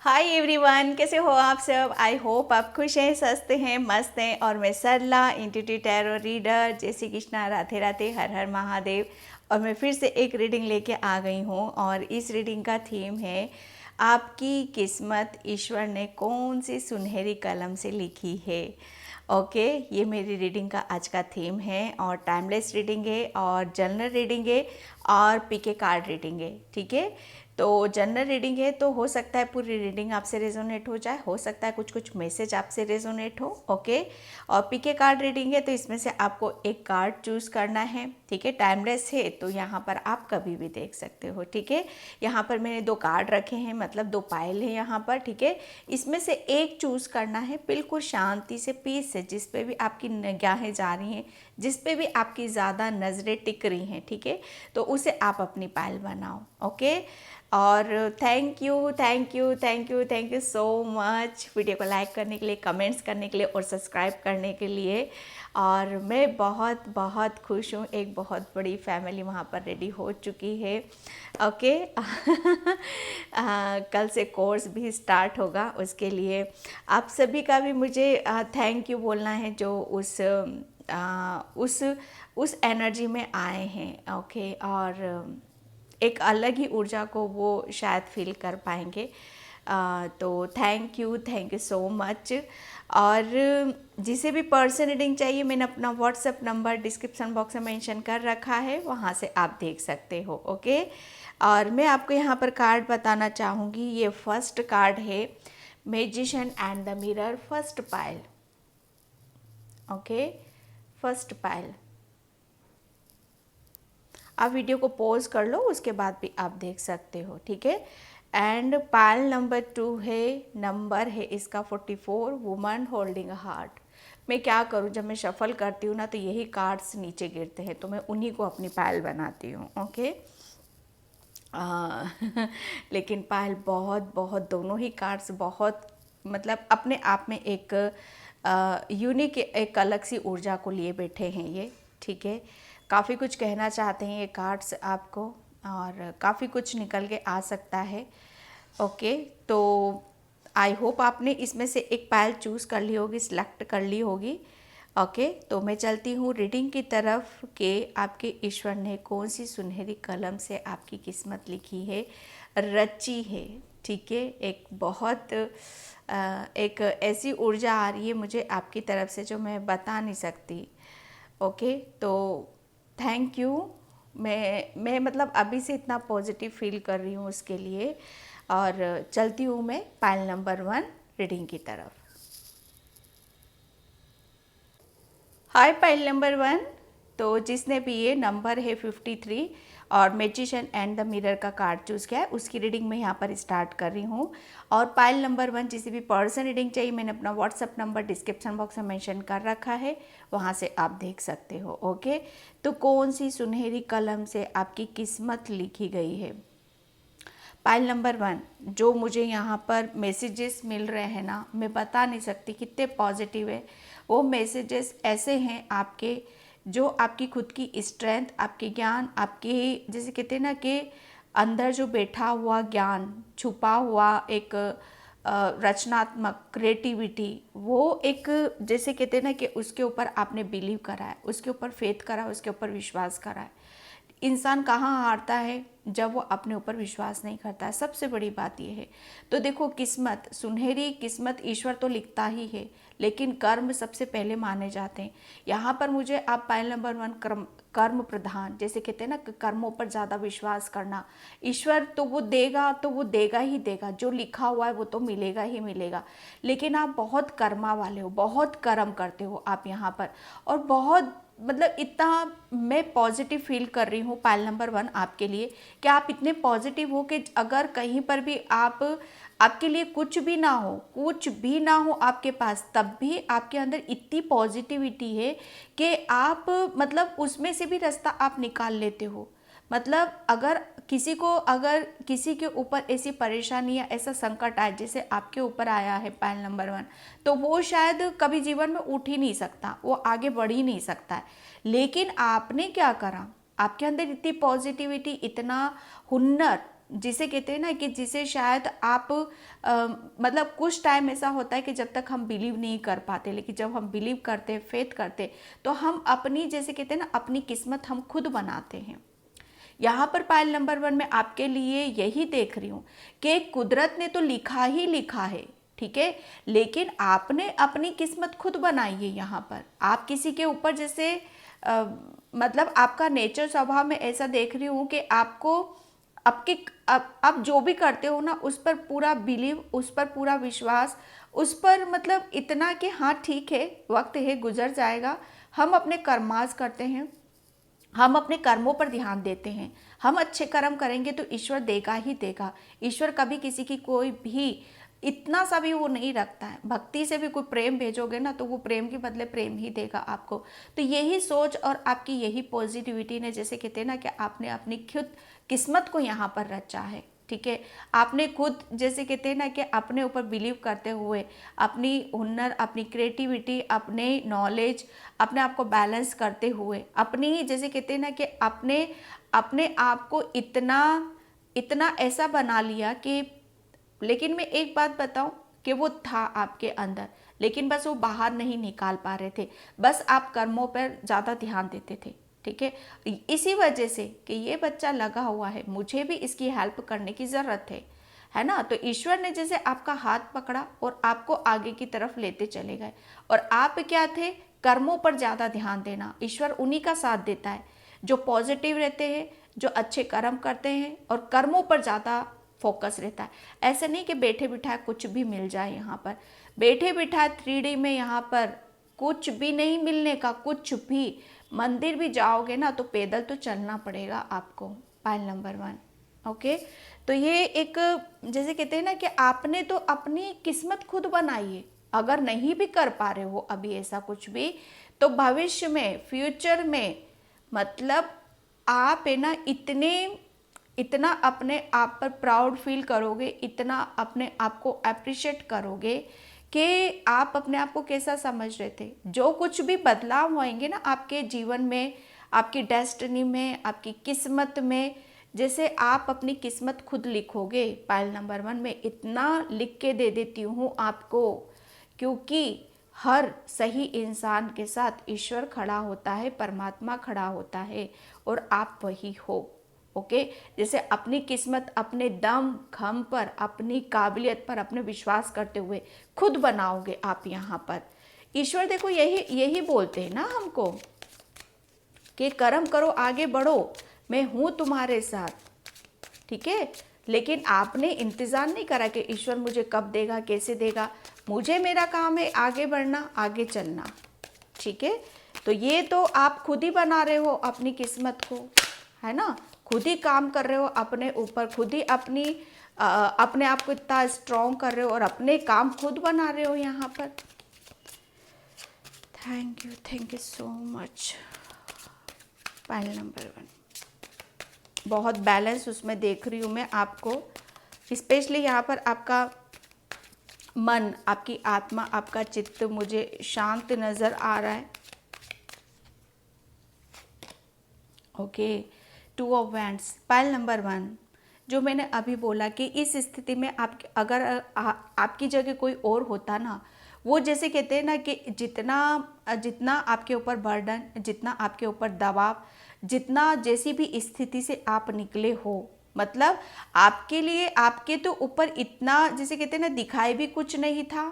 Hi everyone, कैसे हो आप सब। आई होप आप खुश हैं, स्वस्थ हैं, मस्त हैं। और मैं सरला, इंट्यूटिव टैरो रीडर। जय श्री कृष्णा, राधे राधे, हर हर महादेव। और मैं फिर से एक रीडिंग लेके आ गई हूँ और इस रीडिंग का थीम है आपकी किस्मत ईश्वर ने कौन सी सुनहरी कलम से लिखी है। ओके, ये मेरी रीडिंग का आज का थीम है और टाइमलेस रीडिंग है और जनरल रीडिंग है और पीके कार्ड रीडिंग है। ठीक है, तो जनरल रीडिंग है तो हो सकता है पूरी रीडिंग आपसे रेजोनेट हो जाए, हो सकता है कुछ कुछ मैसेज आपसे रेजोनेट हो। ओके, और पीके कार्ड रीडिंग है तो इसमें से आपको एक कार्ड चूज करना है। ठीक है, टाइमलेस है तो यहाँ पर आप कभी भी देख सकते हो। ठीक है, यहाँ पर मैंने दो कार्ड रखे हैं, मतलब दो पाइल है यहाँ पर। ठीक है, इसमें से एक चूज करना है बिल्कुल शांति से, पीस से, जिस पे भी आपकी निगाहें जा रही हैं, जिस पे भी आपकी ज़्यादा नज़रें टिक रही हैं। ठीक है, तो उसे आप अपनी पाइल बनाओ। ओके, और thank you thank you thank you thank you so much video को लाइक करने के लिए, कमेंट्स करने के लिए और सब्सक्राइब करने के लिए। और मैं बहुत बहुत खुश हूँ, एक बहुत बड़ी फैमिली वहाँ पर रेडी हो चुकी है। ओके कल से कोर्स भी स्टार्ट होगा, उसके लिए आप सभी का भी मुझे थैंक यू बोलना है जो उस एनर्जी में आए हैं। ओके, और एक अलग ही ऊर्जा को वो शायद फील कर पाएंगे। तो थैंक यू सो मच। और जिसे भी पर्सन रीडिंग चाहिए, मैंने अपना व्हाट्सएप नंबर डिस्क्रिप्शन बॉक्स में मेंशन कर रखा है, वहाँ से आप देख सकते हो। ओके, और मैं आपको यहाँ पर कार्ड बताना चाहूँगी। ये फर्स्ट कार्ड है magician and the mirror, first pile. Okay, first pile. आप वीडियो को पॉज कर लो, उसके बाद भी आप देख सकते हो। ठीक है, एंड पाइल नंबर 2 है, नंबर है इसका 44, वुमन होल्डिंग अ हार्ट। मैं क्या करूं, जब मैं शफल करती हूँ ना तो यही कार्ड्स नीचे गिरते हैं, तो मैं उन्हीं को अपनी पाइल बनाती हूँ। ओके, लेकिन पायल बहुत बहुत, दोनों ही कार्ड्स बहुत, मतलब अपने आप में एक यूनिक, एक अलग सी ऊर्जा को लिए बैठे हैं ये। ठीक है, काफ़ी कुछ कहना चाहते हैं ये कार्ड्स आपको, और काफ़ी कुछ निकल के आ सकता है। ओके, तो आई होप आपने इसमें से एक पायल चूज़ कर ली होगी, सिलेक्ट कर ली होगी। ओके, तो मैं चलती हूँ रीडिंग की तरफ कि आपके ईश्वर ने कौन सी सुनहरी कलम से आपकी किस्मत लिखी है, रची है। ठीक है, एक बहुत एक ऐसी ऊर्जा आ रही है मुझे आपकी तरफ से जो मैं बता नहीं सकती। ओके, तो थैंक यू। मैं मतलब अभी से इतना पॉजिटिव फील कर रही हूँ उसके लिए। और चलती हूँ मैं पाइल नंबर 1 रीडिंग की तरफ। हाय पाइल नंबर 1। तो जिसने भी ये नंबर है 53 और मैजिशियन एंड द मिरर का कार्ड चूज़ किया है, उसकी रीडिंग मैं यहाँ पर स्टार्ट कर रही हूँ। और पाइल नंबर 1 जिसे भी पर्सन रीडिंग चाहिए, मैंने अपना व्हाट्सअप नंबर डिस्क्रिप्शन बॉक्स में मेंशन कर रखा है, वहाँ से आप देख सकते हो। ओके, तो कौन सी सुनहरी कलम से आपकी किस्मत लिखी गई है। पाइल नंबर 1, जो मुझे यहाँ पर मैसेजेस मिल रहे हैं ना, मैं बता नहीं सकती कितने पॉजिटिव है। वो मैसेजेस ऐसे हैं आपके, जो आपकी खुद की स्ट्रेंथ, आपके ज्ञान, आपके जैसे कहते हैं ना कि अंदर जो बैठा हुआ ज्ञान, छुपा हुआ एक रचनात्मक क्रिएटिविटी, वो एक जैसे कहते हैं ना कि उसके ऊपर आपने बिलीव करा है, उसके ऊपर फेथ करा है, उसके ऊपर विश्वास करा है। इंसान कहाँ हारता है, जब वो अपने ऊपर विश्वास नहीं करता है, सबसे बड़ी बात यह है। तो देखो, किस्मत, सुनहरी किस्मत ईश्वर तो लिखता ही है, लेकिन कर्म सबसे पहले माने जाते हैं। यहाँ पर मुझे आप पाइल नंबर 1 कर्म प्रधान, जैसे कहते हैं ना, कर्मों पर ज़्यादा विश्वास करना। ईश्वर तो वो देगा, तो वो देगा ही देगा, जो लिखा हुआ है वो तो मिलेगा ही मिलेगा। लेकिन आप बहुत कर्मा वाले हो, बहुत कर्म करते हो आप यहाँ पर, और बहुत मतलब इतना मैं पॉजिटिव फील कर रही हूँ पाइल नंबर 1 आपके लिए, कि आप इतने पॉजिटिव हो कि अगर कहीं पर भी आपके लिए कुछ भी ना हो, कुछ भी ना हो आपके पास, तब भी आपके अंदर इतनी पॉजिटिविटी है कि आप मतलब उसमें से भी रास्ता आप निकाल लेते हो। मतलब अगर किसी के ऊपर ऐसी परेशानी या ऐसा संकट आए जैसे आपके ऊपर आया है पाइल नंबर 1, तो वो शायद कभी जीवन में उठ ही नहीं सकता, वो आगे बढ़ ही नहीं सकता है। लेकिन आपने क्या करा, आपके अंदर इतनी पॉजिटिविटी, इतना हुनर, जिसे कहते हैं ना कि जिसे शायद आप मतलब कुछ टाइम ऐसा होता है कि जब तक हम बिलीव नहीं कर पाते, लेकिन जब हम बिलीव करते, फेथ करते, तो हम अपनी, जैसे कहते हैं ना, अपनी किस्मत हम खुद बनाते हैं। यहाँ पर पायल नंबर 1 में आपके लिए यही देख रही हूँ कि कुदरत ने तो लिखा ही लिखा है, ठीक है, लेकिन आपने अपनी किस्मत खुद बनाई है। यहाँ पर आप किसी के ऊपर जैसे मतलब आपका नेचर, स्वभाव में ऐसा देख रही हूँ कि आपको आपके आप जो भी करते हो ना, उस पर पूरा बिलीव, उस पर पूरा विश्वास, उस पर मतलब इतना कि हाँ ठीक है, वक्त है, गुजर जाएगा। हम अपने कर्मास करते हैं, हम अपने कर्मों पर ध्यान देते हैं, हम अच्छे कर्म करेंगे तो ईश्वर देगा ही देगा। ईश्वर कभी किसी की कोई भी इतना सा भी वो नहीं रखता है। भक्ति से भी कोई प्रेम भेजोगे ना, तो वो प्रेम के बदले प्रेम ही देगा आपको। तो यही सोच और आपकी यही पॉजिटिविटी ने, जैसे कहते हैं ना कि आपने अपनी खुद किस्मत को यहाँ पर रचा है, ठीक है। आपने खुद, जैसे कहते हैं ना कि अपने ऊपर बिलीव करते हुए, अपनी हुनर, अपनी क्रिएटिविटी, अपने नॉलेज, अपने आप को बैलेंस करते हुए, अपनी, जैसे कहते हैं ना कि अपने अपने आप को इतना इतना ऐसा बना लिया कि, लेकिन मैं एक बात बताऊं कि वो था आपके अंदर, लेकिन बस वो बाहर नहीं निकाल पा रहे थे। बस आप कर्मों पर ज़्यादा ध्यान देते थे, ठीक है। इसी वजह से कि ये बच्चा लगा हुआ है, मुझे भी इसकी हेल्प करने की ज़रूरत है ना। तो ईश्वर ने जैसे आपका हाथ पकड़ा और आपको आगे की तरफ लेते चले गए। और आप क्या थे, कर्मों पर ज़्यादा ध्यान देना। ईश्वर उन्हीं का साथ देता है जो पॉजिटिव रहते हैं, जो अच्छे कर्म करते हैं और कर्मों पर ज़्यादा फोकस रहता है। ऐसे नहीं कि बैठे बिठाए कुछ भी मिल जाए। यहाँ पर बैठे बिठाए 3D में यहाँ पर कुछ भी नहीं मिलने का, कुछ भी। मंदिर भी जाओगे ना तो पैदल तो चलना पड़ेगा आपको, पायल नंबर 1, ओके। तो ये एक, जैसे कहते हैं ना कि आपने तो अपनी किस्मत खुद बनाई है। अगर नहीं भी कर पा रहे हो अभी ऐसा कुछ भी, तो भविष्य में, फ्यूचर में, मतलब आप है ना इतना अपने आप पर प्राउड फील करोगे, इतना अपने आप को अप्रिशिएट करोगे कि आप अपने आप को कैसा समझ रहे थे। जो कुछ भी बदलाव होंगे ना आपके जीवन में, आपकी डेस्टिनी में, आपकी किस्मत में, जैसे आप अपनी किस्मत खुद लिखोगे। पायल नंबर 1 में इतना लिख के दे देती हूँ आपको, क्योंकि हर सही इंसान के साथ ईश्वर खड़ा होता है, परमात्मा खड़ा होता है, और आप वही हो, ओके। जैसे अपनी किस्मत अपने दम खम पर, अपनी काबिलियत पर, अपने विश्वास करते हुए खुद बनाओगे आप। यहाँ पर ईश्वर देखो यही बोलते हैं ना हमको कि कर्म करो, आगे बढ़ो, मैं हूँ तुम्हारे साथ, ठीक है। लेकिन आपने इंतज़ार नहीं करा कि ईश्वर मुझे कब देगा, कैसे देगा। मुझे, मेरा काम है आगे बढ़ना, आगे चलना, ठीक है। तो ये तो आप खुद ही बना रहे हो अपनी किस्मत को, है ना। खुद ही काम कर रहे हो अपने ऊपर, खुद ही अपने आप को इतना स्ट्रॉन्ग कर रहे हो और अपने काम खुद बना रहे हो यहाँ पर। Thank you so much. Pile number 1 बहुत बैलेंस उसमें देख रही हूँ मैं आपको, स्पेशली यहाँ पर आपका मन, आपकी आत्मा, आपका चित्त मुझे शांत नज़र आ रहा है, okay. 2 of wands, pile number 1, जो मैंने अभी बोला कि इस स्थिति में आप, अगर आपकी जगह कोई और होता ना, वो जैसे कहते हैं ना कि जितना आपके ऊपर बर्डन, जितना आपके ऊपर दबाव, जितना जैसी भी स्थिति से आप निकले हो, मतलब आपके लिए, आपके तो ऊपर इतना, जैसे कहते हैं ना, दिखाई भी कुछ नहीं था,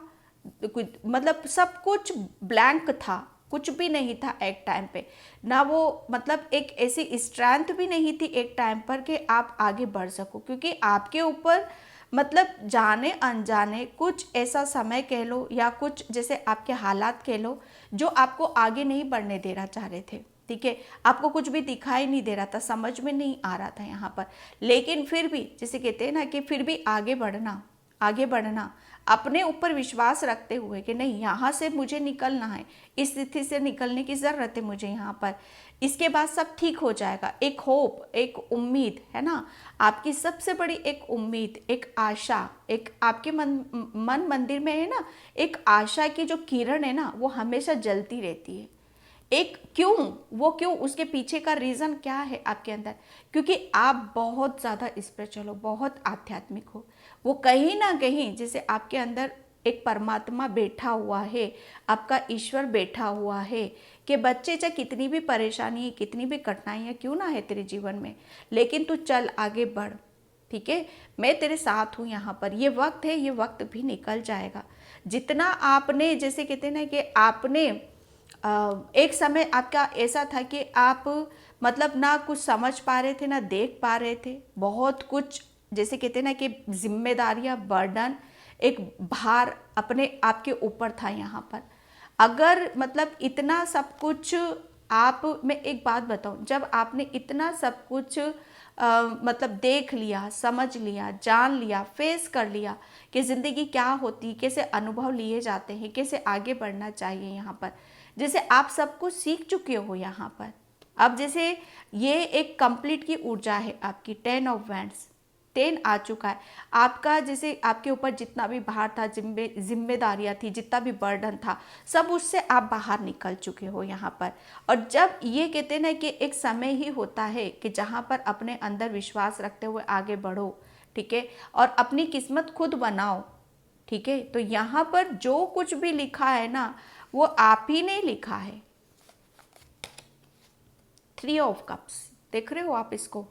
मतलब सब कुछ ब्लैंक था, कुछ भी नहीं था एक टाइम पे ना। वो मतलब एक ऐसी स्ट्रेंथ भी नहीं थी एक टाइम पर कि आप आगे बढ़ सको, क्योंकि आपके ऊपर मतलब जाने अनजाने कुछ ऐसा समय कह लो, या कुछ जैसे आपके हालात कह लो, जो आपको आगे नहीं बढ़ने देना चाह रहे थे, ठीक है। आपको कुछ भी दिखाई नहीं दे रहा था, समझ में नहीं आ रहा था यहाँ पर, लेकिन फिर भी, जैसे कहते हैं ना कि फिर भी आगे बढ़ना, अपने ऊपर विश्वास रखते हुए कि नहीं, यहाँ से मुझे निकलना है, इस स्थिति से निकलने की ज़रूरत है मुझे यहाँ पर, इसके बाद सब ठीक हो जाएगा। एक होप, एक उम्मीद, है ना, आपकी सबसे बड़ी एक उम्मीद, एक आशा, एक आपके मन मंदिर में है ना, एक आशा की जो किरण है ना, वो हमेशा जलती रहती है। एक क्यों, वो क्यों, उसके पीछे का रीज़न क्या है आपके अंदर, क्योंकि आप बहुत ज़्यादा स्पिरिचुअल हो, बहुत आध्यात्मिक हो। वो कहीं ना कहीं जैसे आपके अंदर एक परमात्मा बैठा हुआ है, आपका ईश्वर बैठा हुआ है कि बच्चे चाहे कितनी भी परेशानी, कितनी भी कठिनाइयाँ क्यों ना है तेरे जीवन में, लेकिन तू चल आगे बढ़, ठीक है, मैं तेरे साथ हूँ यहाँ पर। ये वक्त है, ये वक्त भी निकल जाएगा। जितना आपने, जैसे कहते हैं ना कि आपने एक समय आपका ऐसा था कि आप मतलब ना कुछ समझ पा रहे थे ना देख पा रहे थे, बहुत कुछ जैसे कहते हैं ना कि जिम्मेदारियां, बर्डन, एक भार अपने आपके ऊपर था यहाँ पर। अगर मतलब इतना सब कुछ आप, मैं एक बात बताऊं, जब आपने इतना सब कुछ मतलब देख लिया, समझ लिया, जान लिया, फेस कर लिया कि ज़िंदगी क्या होती, कैसे अनुभव लिए जाते हैं, कैसे आगे बढ़ना चाहिए यहाँ पर, जैसे आप सब कुछ सीख चुके हो यहाँ पर। अब जैसे ये एक कंप्लीट की ऊर्जा है आपकी, 10 ऑफ वैंड्स, 10 आ चुका है आपका। जैसे आपके ऊपर जितना भी भार था, जिम्मेदारियाँ थी, जितना भी बर्डन था, सब उससे आप बाहर निकल चुके हो यहाँ पर। और जब ये कहते हैं ना कि एक समय ही होता है कि जहाँ पर अपने अंदर विश्वास रखते हुए आगे बढ़ो, ठीक है, और अपनी किस्मत खुद बनाओ, ठीक है। तो यहाँ पर जो कुछ भी लिखा है ना, वो आप ही ने लिखा है। 3 ऑफ कप्स, देख रहे हो आप इसको।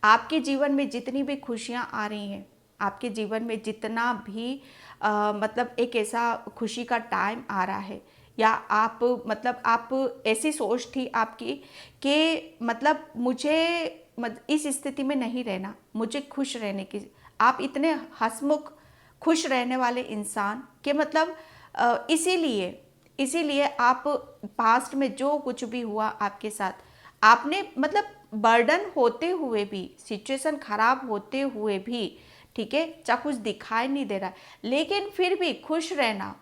आपके जीवन में जितनी भी खुशियाँ आ रही हैं, आपके जीवन में जितना भी मतलब एक ऐसा खुशी का टाइम आ रहा है, या आप मतलब आप ऐसी सोच थी आपकी कि मतलब मुझे इस स्थिति में नहीं रहना, मुझे खुश रहने की, आप इतने हंसमुख खुश रहने वाले इंसान कि मतलब इसीलिए इसीलिए आप पास्ट में जो कुछ भी हुआ आपके साथ, आपने मतलब बर्डन होते हुए भी, सिचुएशन खराब होते हुए भी, ठीक है, चाहे कुछ दिखाई नहीं दे रहा है, लेकिन फिर भी खुश रहना,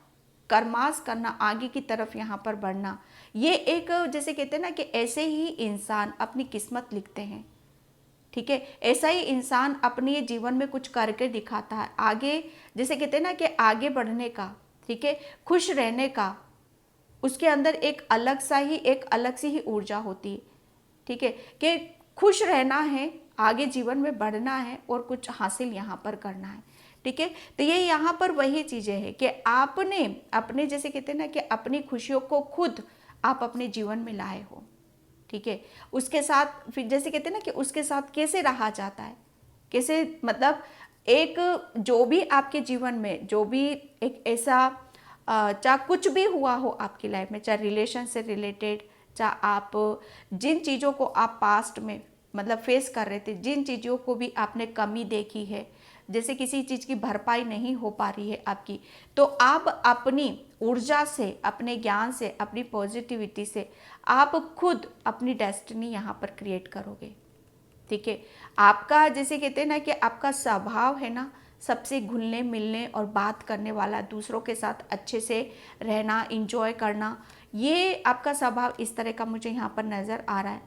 कर्मास करना, आगे की तरफ यहाँ पर बढ़ना, ये एक जैसे कहते हैं ना कि ऐसे ही इंसान अपनी किस्मत लिखते हैं, ठीक है। ऐसा ही इंसान अपने जीवन में कुछ करके दिखाता है आगे, जैसे कहते हैं ना कि आगे बढ़ने का, ठीक है, खुश रहने का, उसके अंदर एक अलग सा ही, एक अलग सी ही ऊर्जा होती है, ठीक है, कि खुश रहना है, आगे जीवन में बढ़ना है और कुछ हासिल यहाँ पर करना है, ठीक है। तो ये यहाँ पर वही चीज़ें हैं कि आपने अपने जैसे कहते हैं ना कि अपनी खुशियों को खुद आप अपने जीवन में लाए हो, ठीक है। उसके साथ फिर जैसे कहते हैं ना कि उसके साथ कैसे रहा जाता है, कैसे मतलब एक जो भी आपके जीवन में जो भी एक ऐसा चाहे कुछ भी हुआ हो आपकी लाइफ में, चाहे रिलेशन से रिलेटेड, चाहे आप जिन चीज़ों को आप पास्ट में मतलब फेस कर रहे थे, जिन चीज़ों को भी आपने कमी देखी है, जैसे किसी चीज़ की भरपाई नहीं हो पा रही है आपकी, तो आप अपनी ऊर्जा से, अपने ज्ञान से, अपनी पॉजिटिविटी से आप खुद अपनी डेस्टिनी यहाँ पर क्रिएट करोगे, ठीक है। आपका जैसे कहते हैं ना कि आपका स्वभाव है ना, सबसे घुलने मिलने और बात करने वाला, दूसरों के साथ अच्छे से रहना, इंजॉय करना, ये आपका स्वभाव इस तरह का मुझे यहाँ पर नज़र आ रहा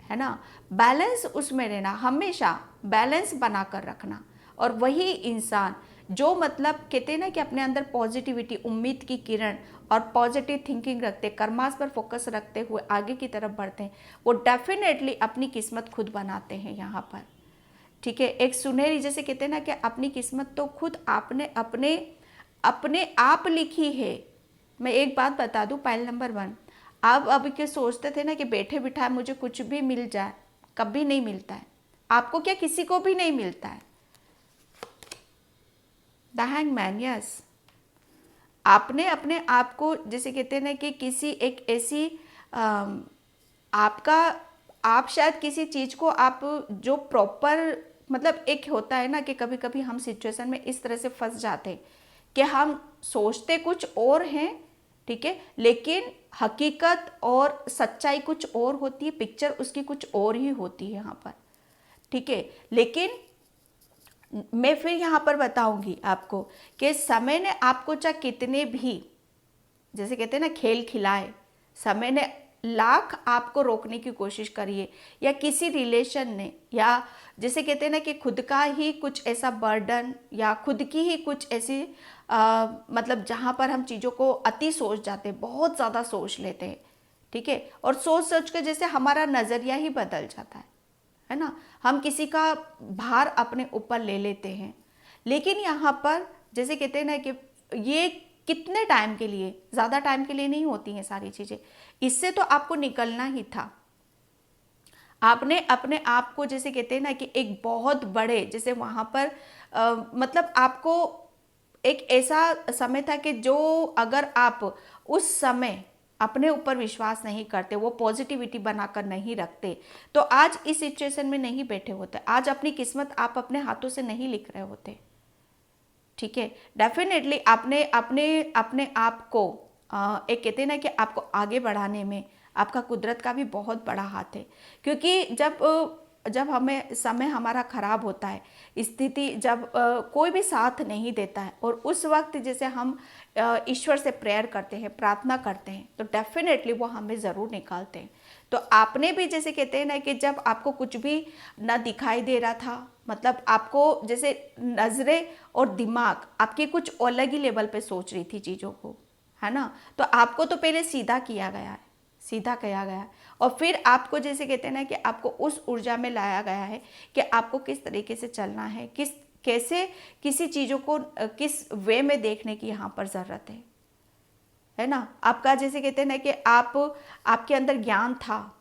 है ना। बैलेंस उसमें रहना, हमेशा बैलेंस बना कर रखना, और वही इंसान जो मतलब कहते हैं ना कि अपने अंदर पॉजिटिविटी, उम्मीद की किरण और पॉजिटिव थिंकिंग रखते, कर्मास पर फोकस रखते हुए आगे की तरफ बढ़ते हैं, वो डेफिनेटली अपनी किस्मत खुद बनाते हैं यहाँ पर, ठीक है। एक सुनहरी जैसे कहते हैं ना कि अपनी किस्मत तो खुद आपने अपने अपने आप लिखी है। मैं एक बात बता दूं, पाइल नंबर 1, आप अभी के सोचते थे ना कि बैठे बिठाए मुझे कुछ भी मिल जाए, कभी नहीं मिलता है आपको, क्या किसी को भी नहीं मिलता है। द हैंगमैन, यस, आपने अपने आप को जैसे कहते हैं ना कि किसी एक ऐसी आपका, आप शायद किसी चीज़ को आप जो प्रॉपर मतलब एक होता है ना कि कभी कभी हम सिचुएशन में इस तरह से फंस जाते हैं कि हम सोचते कुछ और हैं, ठीक है, लेकिन हकीकत और सच्चाई कुछ और होती है, पिक्चर उसकी कुछ और ही होती है यहाँ पर, ठीक है। लेकिन मैं फिर यहाँ पर बताऊंगी आपको कि समय ने आपको चाहे कितने भी जैसे कहते हैं ना खेल खिलाए, समय ने लाख आपको रोकने की कोशिश करिए, या किसी रिलेशन ने, या जैसे कहते हैं ना कि खुद का ही कुछ ऐसा बर्डन, या खुद की ही कुछ ऐसी मतलब जहाँ पर हम चीज़ों को अति सोच जाते हैं, बहुत ज़्यादा सोच लेते हैं, ठीक है। और सोच सोच के जैसे हमारा नज़रिया ही बदल जाता है ना। हम किसी का भार अपने ऊपर ले लेते हैं, लेकिन यहाँ पर जैसे कहते हैं ना कि ये कितने टाइम के लिए, ज़्यादा टाइम के लिए नहीं होती हैं सारी चीज़ें। इससे तो आपको निकलना ही था। आपने अपने आप को जैसे कहते हैं ना कि एक बहुत बड़े जैसे वहाँ पर मतलब आपको एक ऐसा समय था कि जो अगर आप उस समय अपने ऊपर विश्वास नहीं करते, वो पॉजिटिविटी बनाकर नहीं रखते, तो आज इस सिचुएशन में नहीं बैठे होते। आज अपनी किस्मत आप अपने हाथों से नहीं लिख रहे होते। ठीक है। डेफिनेटली आपने अपने अपने आप को एक कहते हैं ना कि आपको आगे बढ़ाने में आपका कुदरत का भी बहुत बड़ा हाथ है। क्योंकि जब हमें समय हमारा खराब होता है, स्थिति जब कोई भी साथ नहीं देता है, और उस वक्त जैसे हम ईश्वर से प्रेयर करते हैं, प्रार्थना करते हैं, तो डेफिनेटली वो हमें ज़रूर निकालते हैं। तो आपने भी जैसे कहते हैं ना कि जब आपको कुछ भी ना दिखाई दे रहा था, मतलब आपको जैसे नज़रें और दिमाग आपके कुछ अलग ही लेवल पे सोच रही थी चीज़ों को, है ना। तो आपको तो पहले सीधा किया गया है, सीधा किया गया है, और फिर आपको जैसे कहते हैं ना कि आपको उस ऊर्जा में लाया गया है कि आपको किस तरीके से चलना है, कैसे किसी चीज़ों को किस वे में देखने की यहाँ पर ज़रूरत है ना। आपका जैसे कहते हैं ना कि आपके अंदर ज्ञान था,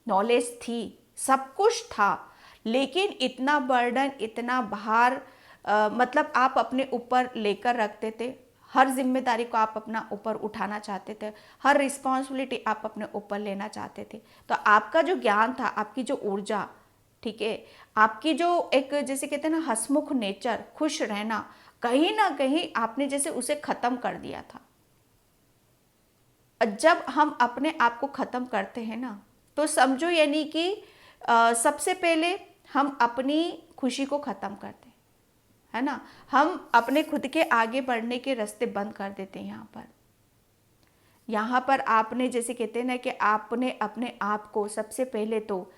नॉलेज थी, सब कुछ था, लेकिन इतना बर्डन, इतना भार मतलब आप अपने ऊपर लेकर रखते थे। हर जिम्मेदारी को आप अपना ऊपर उठाना चाहते थे, हर रिस्पॉन्सिबिलिटी आप अपने ऊपर लेना चाहते थे। तो आपका जो ज्ञान था, आपकी जो ऊर्जा, ठीक है, आपकी जो एक जैसे कहते हैं ना हंसमुख नेचर, खुश रहना, कहीं ना कहीं आपने जैसे उसे ख़त्म कर दिया था। जब हम अपने आप को ख़त्म करते हैं ना, तो समझो यानी कि सबसे पहले हम अपनी खुशी को ख़त्म करते हैं, है ना। हम अपने खुद के आगे बढ़ने के रास्ते बंद कर देते हैं। यहाँ पर आपने जैसे कहते हैं ना कि आपने अपने आप को सबसे पहले तो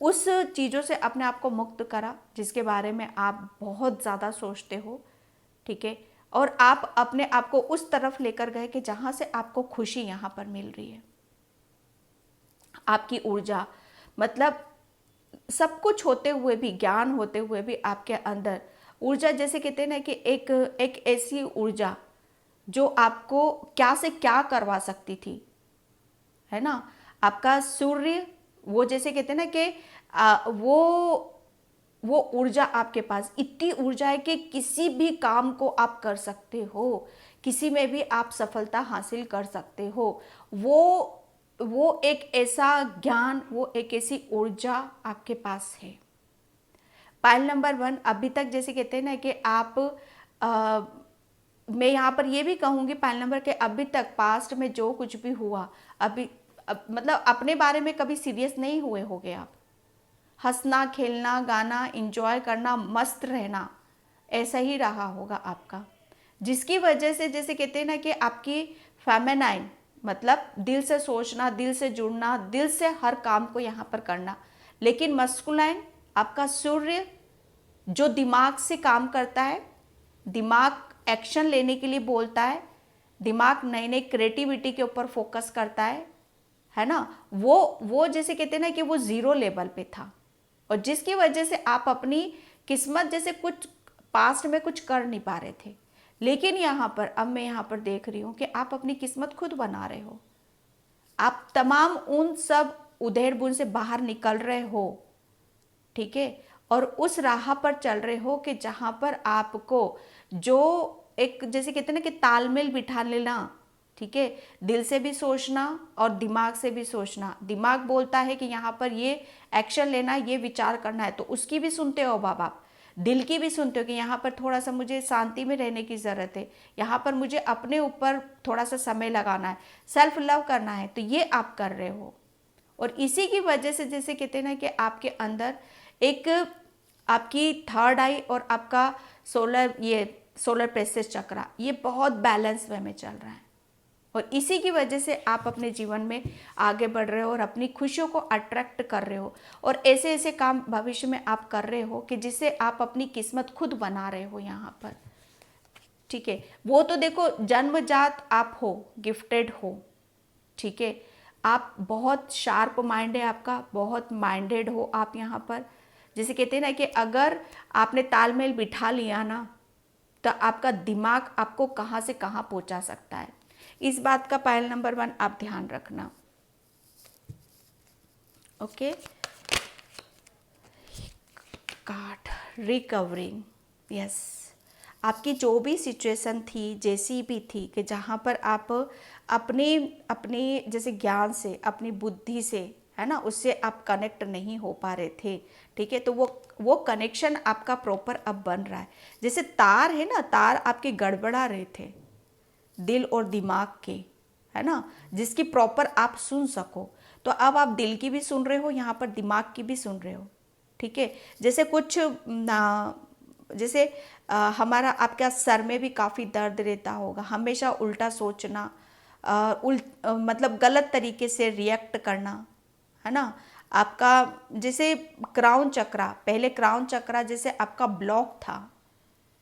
उस चीज़ों से अपने आप को मुक्त करा जिसके बारे में आप बहुत ज़्यादा सोचते हो, ठीक है। और आप अपने आप को उस तरफ लेकर गए कि जहाँ से आपको खुशी यहाँ पर मिल रही है। आपकी ऊर्जा, मतलब सब कुछ होते हुए भी, ज्ञान होते हुए भी आपके अंदर ऊर्जा, जैसे कहते हैं ना कि एक ऐसी ऊर्जा जो आपको क्या से क्या करवा सकती थी, है ना। आपका सूर्य, वो जैसे कहते हैं ना कि वो ऊर्जा आपके पास इतनी ऊर्जा है कि किसी भी काम को आप कर सकते हो, किसी में भी आप सफलता हासिल कर सकते हो। वो एक ऐसा ज्ञान, वो एक ऐसी ऊर्जा आपके पास है। पाइल नंबर 1, अभी तक जैसे कहते हैं ना कि आप मैं यहाँ पर ये भी कहूँगी पाइल नंबर के, अभी तक पास्ट में जो कुछ भी हुआ, मतलब अपने बारे में कभी सीरियस नहीं हुए होगे आप। हंसना, खेलना, गाना, इंजॉय करना, मस्त रहना, ऐसा ही रहा होगा आपका, जिसकी वजह से जैसे कहते हैं ना कि आपकी फेमिनाइन, मतलब दिल से सोचना, दिल से जुड़ना, दिल से हर काम को यहाँ पर करना, लेकिन मस्कुलाइन, आपका सूर्य जो दिमाग से काम करता है, दिमाग एक्शन लेने के लिए बोलता है, दिमाग नई नई क्रिएटिविटी के ऊपर फोकस करता है ना। वो जैसे कहते हैं ना कि वो ज़ीरो लेवल पे था, और जिसकी वजह से आप अपनी किस्मत जैसे कुछ पास्ट में कुछ कर नहीं पा रहे थे। लेकिन यहाँ पर अब मैं यहाँ पर देख रही हूँ कि आप अपनी किस्मत खुद बना रहे हो। आप तमाम उन सब उधेड़ बुन से बाहर निकल रहे हो, ठीक है, और उस राह पर चल रहे हो कि जहाँ पर आपको जो एक जैसे कहते हैं ना कि तालमेल बिठा लेना, ठीक है, दिल से भी सोचना और दिमाग से भी सोचना। दिमाग बोलता है कि यहाँ पर ये एक्शन लेना है, ये विचार करना है, तो उसकी भी सुनते हो बाबा। दिल की भी सुनते हो कि यहाँ पर थोड़ा सा मुझे शांति में रहने की ज़रूरत है, यहाँ पर मुझे अपने ऊपर थोड़ा सा समय लगाना है, सेल्फ लव करना है, तो ये आप कर रहे हो। और इसी की वजह से जैसे कहते हैं ना कि आपके अंदर एक आपकी थर्ड आई और आपका सोलर प्लेक्सस चक्रा, ये बहुत बैलेंस वे में चल रहा है, और इसी की वजह से आप अपने जीवन में आगे बढ़ रहे हो और अपनी खुशियों को अट्रैक्ट कर रहे हो, और ऐसे ऐसे काम भविष्य में आप कर रहे हो कि जिससे आप अपनी किस्मत खुद बना रहे हो यहाँ पर, ठीक है। वो तो देखो जन्मजात आप हो, गिफ्टेड हो, ठीक है। आप बहुत शार्प माइंड है आपका, बहुत माइंडेड हो आप यहाँ पर। जैसे कहते हैं ना कि अगर आपने तालमेल बिठा लिया ना, तो आपका दिमाग आपको कहाँ से कहाँ पहुँचा सकता है। इस बात का पायल नंबर 1 आप ध्यान रखना। Okay, card recovering, yes. आपकी जो भी सिचुएशन थी, जैसी भी थी, कि जहाँ पर आप अपने अपने जैसे ज्ञान से, अपनी बुद्धि से, है ना, उससे आप कनेक्ट नहीं हो पा रहे थे, ठीक है, तो वो कनेक्शन आपका प्रॉपर अब बन रहा है। जैसे तार है ना, तार आपके गड़बड़ा रहे थे दिल और दिमाग के, है ना, जिसकी प्रॉपर आप सुन सको। तो अब आप दिल की भी सुन रहे हो, यहाँ पर दिमाग की भी सुन रहे हो, ठीक है। जैसे कुछ जैसे हमारा आपका सर में भी काफ़ी दर्द रहता होगा, हमेशा उल्टा सोचना, मतलब गलत तरीके से रिएक्ट करना, है ना। आपका जैसे क्राउन चक्रा, पहले क्राउन चक्रा जैसे आपका ब्लॉक था,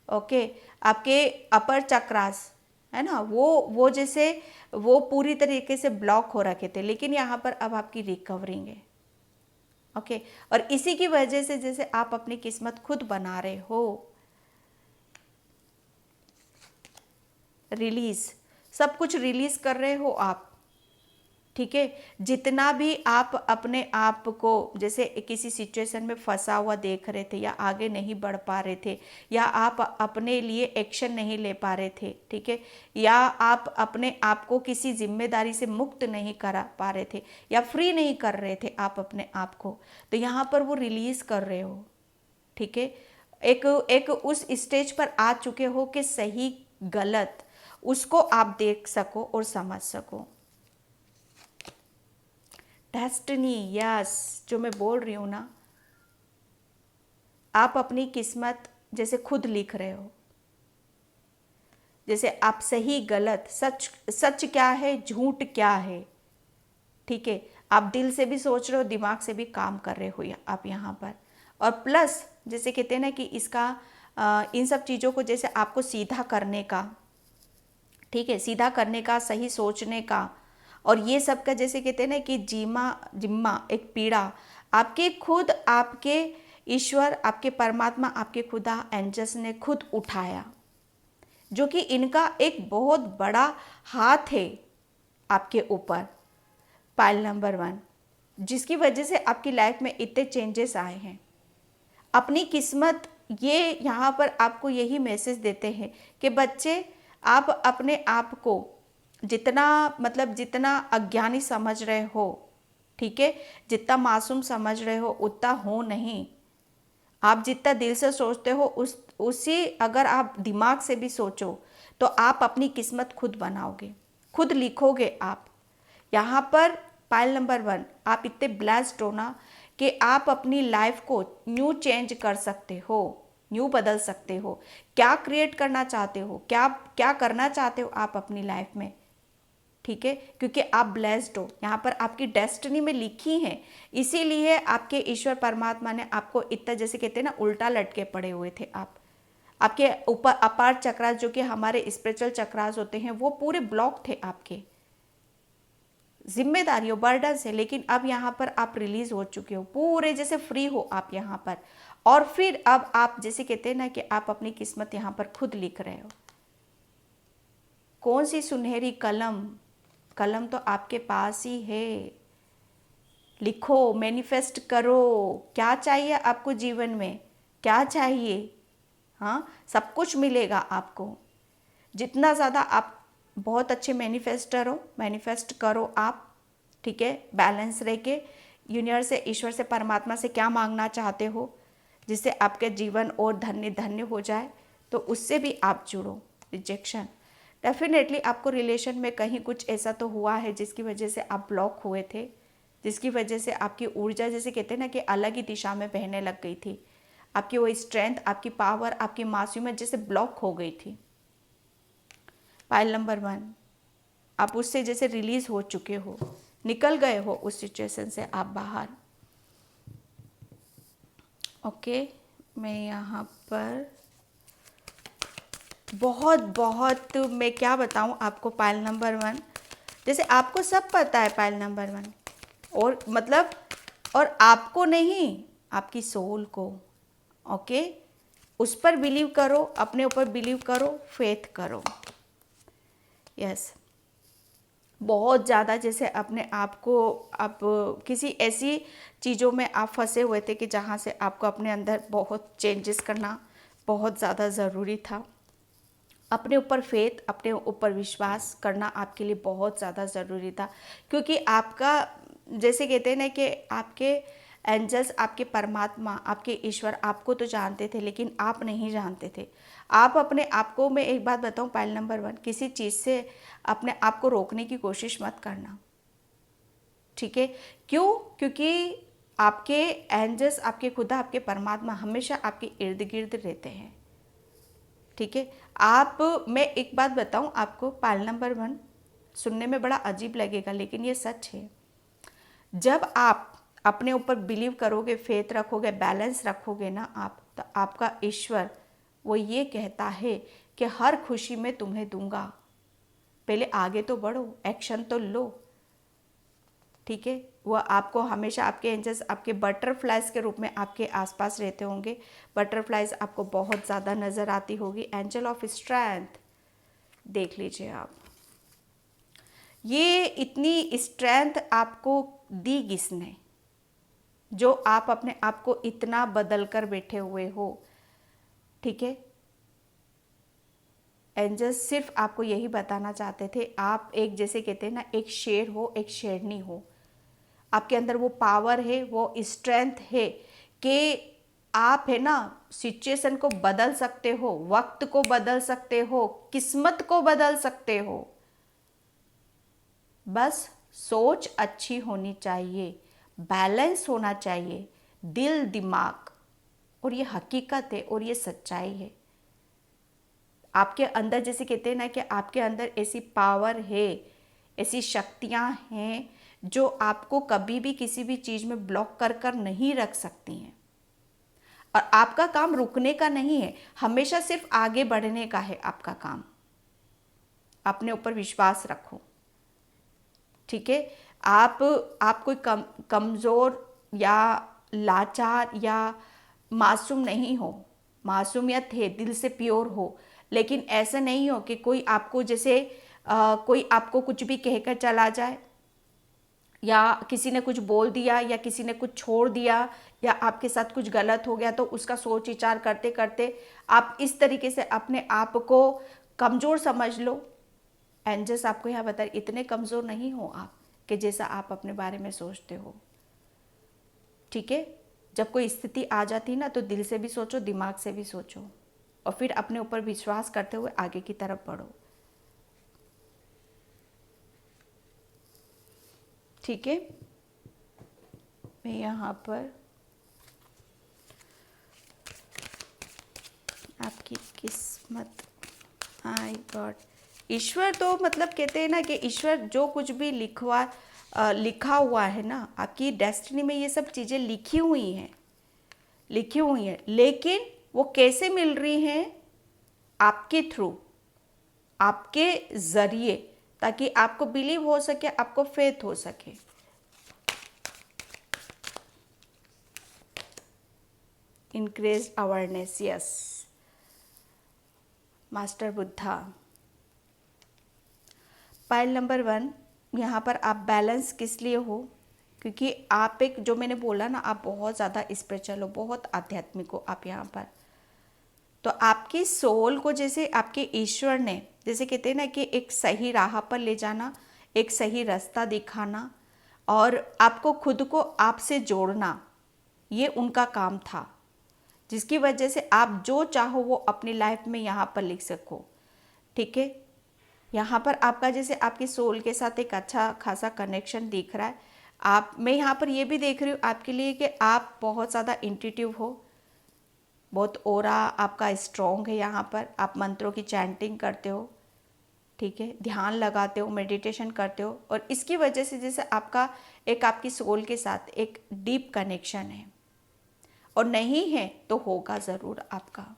ओके, आपके अपर चक्रास, है ना, वो जैसे वो पूरी तरीके से ब्लॉक हो रखे थे, लेकिन यहाँ पर अब आपकी रिकवरिंग है, ओके। और इसी की वजह से जैसे आप अपनी किस्मत खुद बना रहे हो, रिलीज, सब कुछ रिलीज कर रहे हो आप, ठीक है। जितना भी आप अपने आप को जैसे किसी सिचुएशन में फंसा हुआ देख रहे थे, या आगे नहीं बढ़ पा रहे थे, या आप अपने लिए एक्शन नहीं ले पा रहे थे, ठीक है, या आप अपने आप को किसी जिम्मेदारी से मुक्त नहीं करा पा रहे थे, या फ्री नहीं कर रहे थे आप अपने आप को, तो यहाँ पर वो रिलीज कर रहे हो, ठीक है। एक एक उस स्टेज पर आ चुके हो कि सही गलत उसको आप देख सको और समझ सको। डेस्टिनी, यस, जो मैं बोल रही हूँ ना, आप अपनी किस्मत जैसे खुद लिख रहे हो। जैसे आप सही गलत, सच सच क्या है, झूठ क्या है, ठीक है, आप दिल से भी सोच रहे हो, दिमाग से भी काम कर रहे हो आप यहाँ पर। और प्लस जैसे कहते हैं ना कि इसका इन सब चीज़ों को जैसे आपको सीधा करने का, ठीक है, सीधा करने का, सही सोचने का, और ये सब का जैसे कहते हैं ना कि जिम्मा एक पीड़ा आपके खुद, आपके ईश्वर, आपके परमात्मा, आपके खुदा एंजल्स ने खुद उठाया, जो कि इनका एक बहुत बड़ा हाथ है आपके ऊपर, पाइल नंबर 1, जिसकी वजह से आपकी लाइफ में इतने चेंजेस आए हैं। अपनी किस्मत, ये यहाँ पर आपको यही मैसेज देते हैं कि बच्चे, आप अपने आप को जितना, मतलब जितना अज्ञानी समझ रहे हो, ठीक है, जितना मासूम समझ रहे हो, उतना हो नहीं। आप जितना दिल से सोचते हो, उसी अगर आप दिमाग से भी सोचो, तो आप अपनी किस्मत खुद बनाओगे, खुद लिखोगे आप। यहाँ पर पाइल नंबर 1, आप इतने ब्लेस्ड हो ना कि आप अपनी लाइफ को न्यू चेंज कर सकते हो, न्यू बदल सकते हो। क्या क्रिएट करना चाहते हो, क्या क्या करना चाहते हो आप अपनी लाइफ में, ठीक है, क्योंकि आप ब्लेस्ड हो, यहाँ पर आपकी डेस्टिनी में लिखी है। इसीलिए आपके ईश्वर परमात्मा ने आपको इतना, जैसे कहते हैं ना, उल्टा लटके पड़े हुए थे आप, आपके ऊपर अपार चक्रास, जो कि हमारे स्पिरिचुअल चक्रास होते हैं, वो पूरे ब्लॉक थे आपके जिम्मेदारियों, बर्डन से। लेकिन अब यहाँ पर आप रिलीज हो चुके हो, पूरे जैसे फ्री हो आप यहाँ पर। और फिर अब आप जैसे कहते हैं ना कि आप अपनी किस्मत यहाँ पर खुद लिख रहे हो। कौन सी सुनहरी कलम, कलम तो आपके पास ही है। लिखो, मैनिफेस्ट करो, क्या चाहिए आपको जीवन में, क्या चाहिए, हाँ, सब कुछ मिलेगा आपको। जितना ज़्यादा आप बहुत अच्छे मैनिफेस्टर हो, मैनिफेस्ट करो आप, ठीक है, बैलेंस रह के। यूनिवर्स से, ईश्वर से, परमात्मा से क्या मांगना चाहते हो, जिससे आपके जीवन और धन्य धन्य हो जाए, तो उससे भी आप जुड़ो। रिजेक्शन, डेफिनेटली आपको रिलेशन में कहीं कुछ ऐसा तो हुआ है जिसकी वजह से आप ब्लॉक हुए थे, जिसकी वजह से आपकी ऊर्जा, जैसे कहते हैं ना कि अलग ही दिशा में बहने लग गई थी। आपकी वो स्ट्रेंथ, आपकी पावर, आपकी मासूमियत जैसे ब्लॉक हो गई थी। पाइल नंबर 1, आप उससे जैसे रिलीज हो चुके हो, निकल गए हो उस सिचुएशन से आप बाहर। ओके, मैं यहाँ पर बहुत बहुत, मैं क्या बताऊँ आपको, पाइल नंबर 1, जैसे आपको सब पता है पाइल नंबर 1, और मतलब और आपको नहीं, आपकी सोल को, ओके, उस पर बिलीव करो, अपने ऊपर बिलीव करो, फेथ करो। यस, बहुत ज़्यादा जैसे अपने आप को आप किसी ऐसी चीज़ों में आप फंसे हुए थे कि जहाँ से आपको अपने अंदर बहुत चेंजेस करना बहुत ज़्यादा ज़रूरी था। अपने ऊपर फेथ, अपने ऊपर विश्वास करना आपके लिए बहुत ज़्यादा ज़रूरी था, क्योंकि आपका जैसे कहते हैं ना कि आपके एंजल्स, आपके परमात्मा, आपके ईश्वर आपको तो जानते थे, लेकिन आप नहीं जानते थे। आप अपने आप को, मैं एक बात बताऊं पाइल नंबर 1, किसी चीज़ से अपने आप को रोकने की कोशिश मत करना, ठीक है? क्यों? क्योंकि आपके एंजल्स, आपके खुदा, आपके परमात्मा हमेशा आपके इर्द गिर्द रहते हैं, ठीक है? आप, मैं एक बात बताऊं आपको, पाइल नंबर 1 सुनने में बड़ा अजीब लगेगा, लेकिन ये सच है। जब आप अपने ऊपर बिलीव करोगे, फेथ रखोगे, बैलेंस रखोगे ना आप, तो आपका ईश्वर वो ये कहता है कि हर खुशी में तुम्हें दूंगा। पहले आगे तो बढ़ो, एक्शन तो लो, ठीक है? वह आपको हमेशा, आपके एंजल्स आपके बटरफ्लाइज के रूप में आपके आसपास रहते होंगे। बटरफ्लाइज आपको बहुत ज़्यादा नज़र आती होगी। एंजल ऑफ स्ट्रेंथ देख लीजिए आप, ये इतनी स्ट्रेंथ आपको दी किसने, जो आप अपने आप को इतना बदल कर बैठे हुए हो, ठीक है? एंजल्स सिर्फ आपको यही बताना चाहते थे, आप एक, जैसे कहते हैं ना, एक शेर हो, एक शेरनी हो। आपके अंदर वो पावर है, वो स्ट्रेंथ है कि आप, है ना, सिचुएशन को बदल सकते हो, वक्त को बदल सकते हो, किस्मत को बदल सकते हो। बस सोच अच्छी होनी चाहिए, बैलेंस होना चाहिए, दिल दिमाग, और ये हकीकत है और ये सच्चाई है। आपके अंदर, जैसे कहते हैं ना कि आपके अंदर ऐसी पावर है, ऐसी शक्तियां हैं जो आपको कभी भी किसी भी चीज़ में ब्लॉक कर कर नहीं रख सकती हैं। और आपका काम रुकने का नहीं है, हमेशा सिर्फ आगे बढ़ने का है आपका काम। अपने ऊपर विश्वास रखो, ठीक है? आप कोई कमज़ोर या लाचार या मासूम नहीं हो। मासूमियत है, दिल से प्योर हो, लेकिन ऐसा नहीं हो कि कोई आपको, जैसे कोई आपको कुछ भी कहकर चला जाए, या किसी ने कुछ बोल दिया, या किसी ने कुछ छोड़ दिया, या आपके साथ कुछ गलत हो गया, तो उसका सोच विचार करते करते आप इस तरीके से अपने आप को कमज़ोर समझ लो। एंजल्स आपको यहाँ बता, इतने कमज़ोर नहीं हो आप कि जैसा आप अपने बारे में सोचते हो, ठीक है? जब कोई स्थिति आ जाती ना, तो दिल से भी सोचो, दिमाग से भी सोचो, और फिर अपने ऊपर विश्वास करते हुए आगे की तरफ बढ़ो, ठीक है? मैं यहाँ पर आपकी किस्मत, आई गॉड, ईश्वर तो मतलब कहते हैं ना कि ईश्वर जो कुछ भी लिखा हुआ है ना, आपकी डेस्टिनी में ये सब चीज़ें लिखी हुई हैं, लिखी हुई हैं, लेकिन वो कैसे मिल रही हैं? आपके थ्रू, आपके ज़रिए, ताकि आपको बिलीव हो सके, आपको फेथ हो सके। Increase awareness, yes, master Buddha. Pile number 1, यहाँ पर आप बैलेंस किस लिए हो? क्योंकि आप एक, जो मैंने बोला ना, आप बहुत ज़्यादा स्पिरिचुअल हो, बहुत आध्यात्मिक हो आप यहाँ पर। तो आपकी सोल को, जैसे आपके ईश्वर ने, जैसे कहते हैं ना कि एक सही राह पर ले जाना, एक सही रास्ता दिखाना, और आपको खुद को आपसे जोड़ना, ये उनका काम था, जिसकी वजह से आप जो चाहो वो अपनी लाइफ में यहाँ पर लिख सको, ठीक है? यहाँ पर आपका, जैसे आपकी सोल के साथ एक अच्छा खासा कनेक्शन दिख रहा है। मैं यहाँ पर ये भी देख रही हूँ आपके लिए कि आप बहुत ज़्यादा इंट्यूटिव हो, बहुत ओरा आपका स्ट्रॉन्ग है। यहाँ पर आप मंत्रों की चैंटिंग करते हो, ठीक है, ध्यान लगाते हो, मेडिटेशन करते हो, और इसकी वजह से जैसे आपका एक, आपकी सोल के साथ एक डीप कनेक्शन है, और नहीं है तो होगा ज़रूर आपका।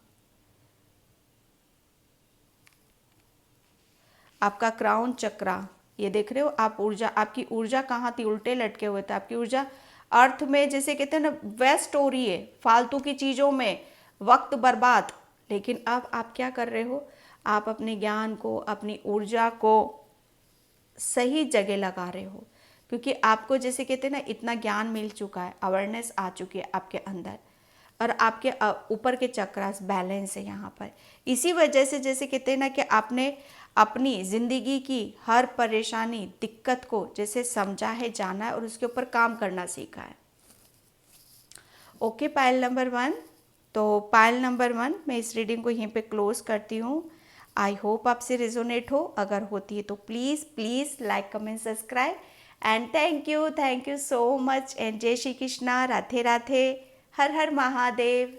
आपका क्राउन चक्रा ये देख रहे हो आप ऊर्जा, आपकी ऊर्जा कहाँ थी, उल्टे लटके हुए थे। आपकी ऊर्जा अर्थ में जैसे कहते हैं ना वेस्ट हो रही है, फालतू की चीज़ों में वक्त बर्बाद। लेकिन अब आप क्या कर रहे हो, आप अपने ज्ञान को, अपनी ऊर्जा को सही जगह लगा रहे हो, क्योंकि आपको जैसे कहते हैं ना इतना ज्ञान मिल चुका है, अवेयरनेस आ चुकी है आपके अंदर, और आपके ऊपर के चक्रास बैलेंस है यहाँ पर। इसी वजह से जैसे कहते हैं ना कि आपने अपनी ज़िंदगी की हर परेशानी, दिक्कत को जैसे समझा है, जाना है और उसके ऊपर काम करना सीखा है। Okay pile number 1। तो पायल नंबर 1, मैं इस रीडिंग को यहीं पे क्लोज करती हूँ। आई होप आपसे रिजोनेट हो, अगर होती है तो please please like comment subscribe and thank you so much and जय श्री कृष्णा, राधे राधे, हर हर महादेव।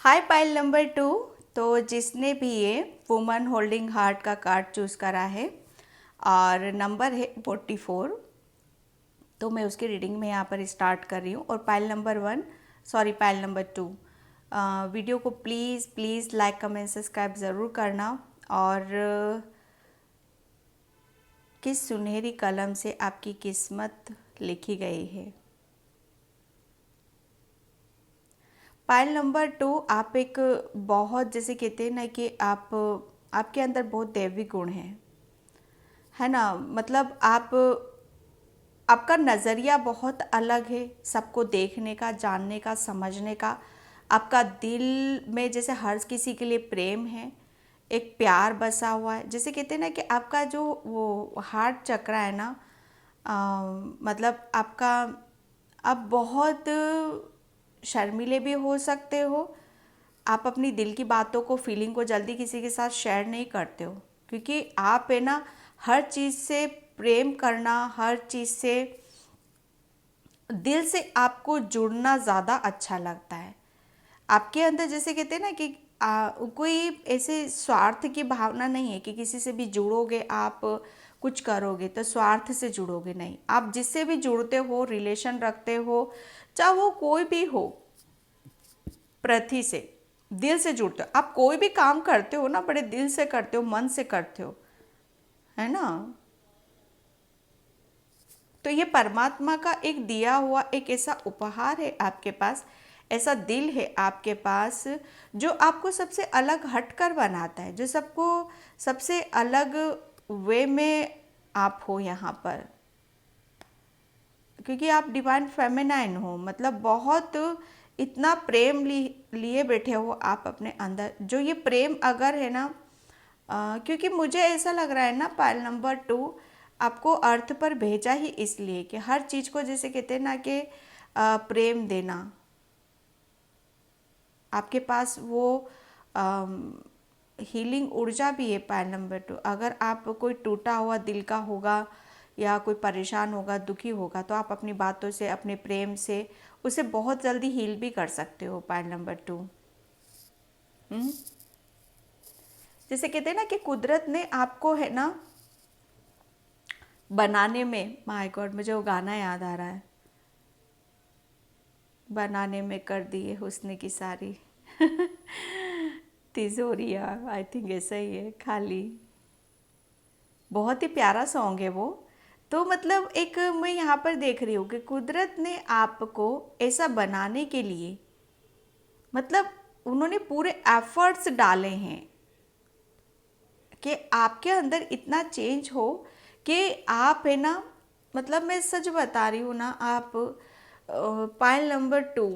हाय पाइल नंबर 2। तो जिसने भी ये वुमन होल्डिंग हार्ट का कार्ड चूज़ करा है और नंबर है 44, तो मैं उसकी रीडिंग में यहाँ पर स्टार्ट कर रही हूँ। और pile number 1, sorry pile number 2, video को please please like comment subscribe ज़रूर करना। और किस सुनहरी कलम से आपकी किस्मत लिखी गई है। पाइल नंबर 2, आप एक बहुत जैसे कहते हैं ना कि आपके अंदर बहुत दैवी गुण है ना। मतलब आपका नज़रिया बहुत अलग है, सबको देखने का, जानने का, समझने का। आपका दिल में जैसे हर किसी के लिए प्रेम है, एक प्यार बसा हुआ है। जैसे कहते हैं ना कि आपका जो वो हार्ट चक्र है ना, मतलब आपका, आप बहुत शर्मीले भी हो सकते हो। आप अपनी दिल की बातों को, फीलिंग को जल्दी किसी के साथ शेयर नहीं करते हो, क्योंकि आप है ना हर चीज़ से प्रेम करना, हर चीज़ से दिल से आपको जुड़ना ज़्यादा अच्छा लगता है। आपके अंदर जैसे कहते हैं ना कि कोई ऐसे स्वार्थ की भावना नहीं है कि किसी से भी जुड़ोगे, आप कुछ करोगे तो स्वार्थ से जुड़ोगे, नहीं। आप जिससे भी जुड़ते हो, रिलेशन रखते हो, चाहे वो कोई भी हो, पृथ्वी से दिल से जुड़ते हो। आप कोई भी काम करते हो ना, बड़े दिल से करते हो, मन से करते हो, है ना। तो ये परमात्मा का एक दिया हुआ एक ऐसा उपहार है आपके पास, ऐसा दिल है आपके पास जो आपको सबसे अलग हटकर बनाता है, जो सबको सबसे अलग वे में आप हो यहाँ पर, क्योंकि आप डिवाइन फेमिनाइन हो। मतलब बहुत इतना प्रेम लिए बैठे हो आप अपने अंदर। जो ये प्रेम अगर है ना, क्योंकि मुझे ऐसा लग रहा है ना पायल नंबर 2 आपको अर्थ पर भेजा ही इसलिए कि हर चीज़ को जैसे कहते हैं ना कि प्रेम देना। आपके पास वो हीलिंग ऊर्जा भी है पायल नंबर 2। अगर आप कोई टूटा हुआ दिल का होगा या कोई परेशान होगा, दुखी होगा, तो आप अपनी बातों से, अपने प्रेम से उसे बहुत जल्दी हील भी कर सकते हो पायल नंबर 2। जैसे कहते हैं ना कि कुदरत ने आपको है ना बनाने में, माय गॉड मुझे वो गाना याद आ रहा है, बनाने में कर दिए हुस्न की सारी तिजोरिया, आई थिंक ऐसा ही है, खाली। बहुत ही प्यारा सॉन्ग है वो। तो मतलब एक मैं यहाँ पर देख रही हूँ कि कुदरत ने आपको ऐसा बनाने के लिए, मतलब उन्होंने पूरे एफर्ट्स डाले हैं कि आपके अंदर इतना चेंज हो कि आप है ना, मतलब मैं सच बता रही हूँ ना, आप पाइल नंबर 2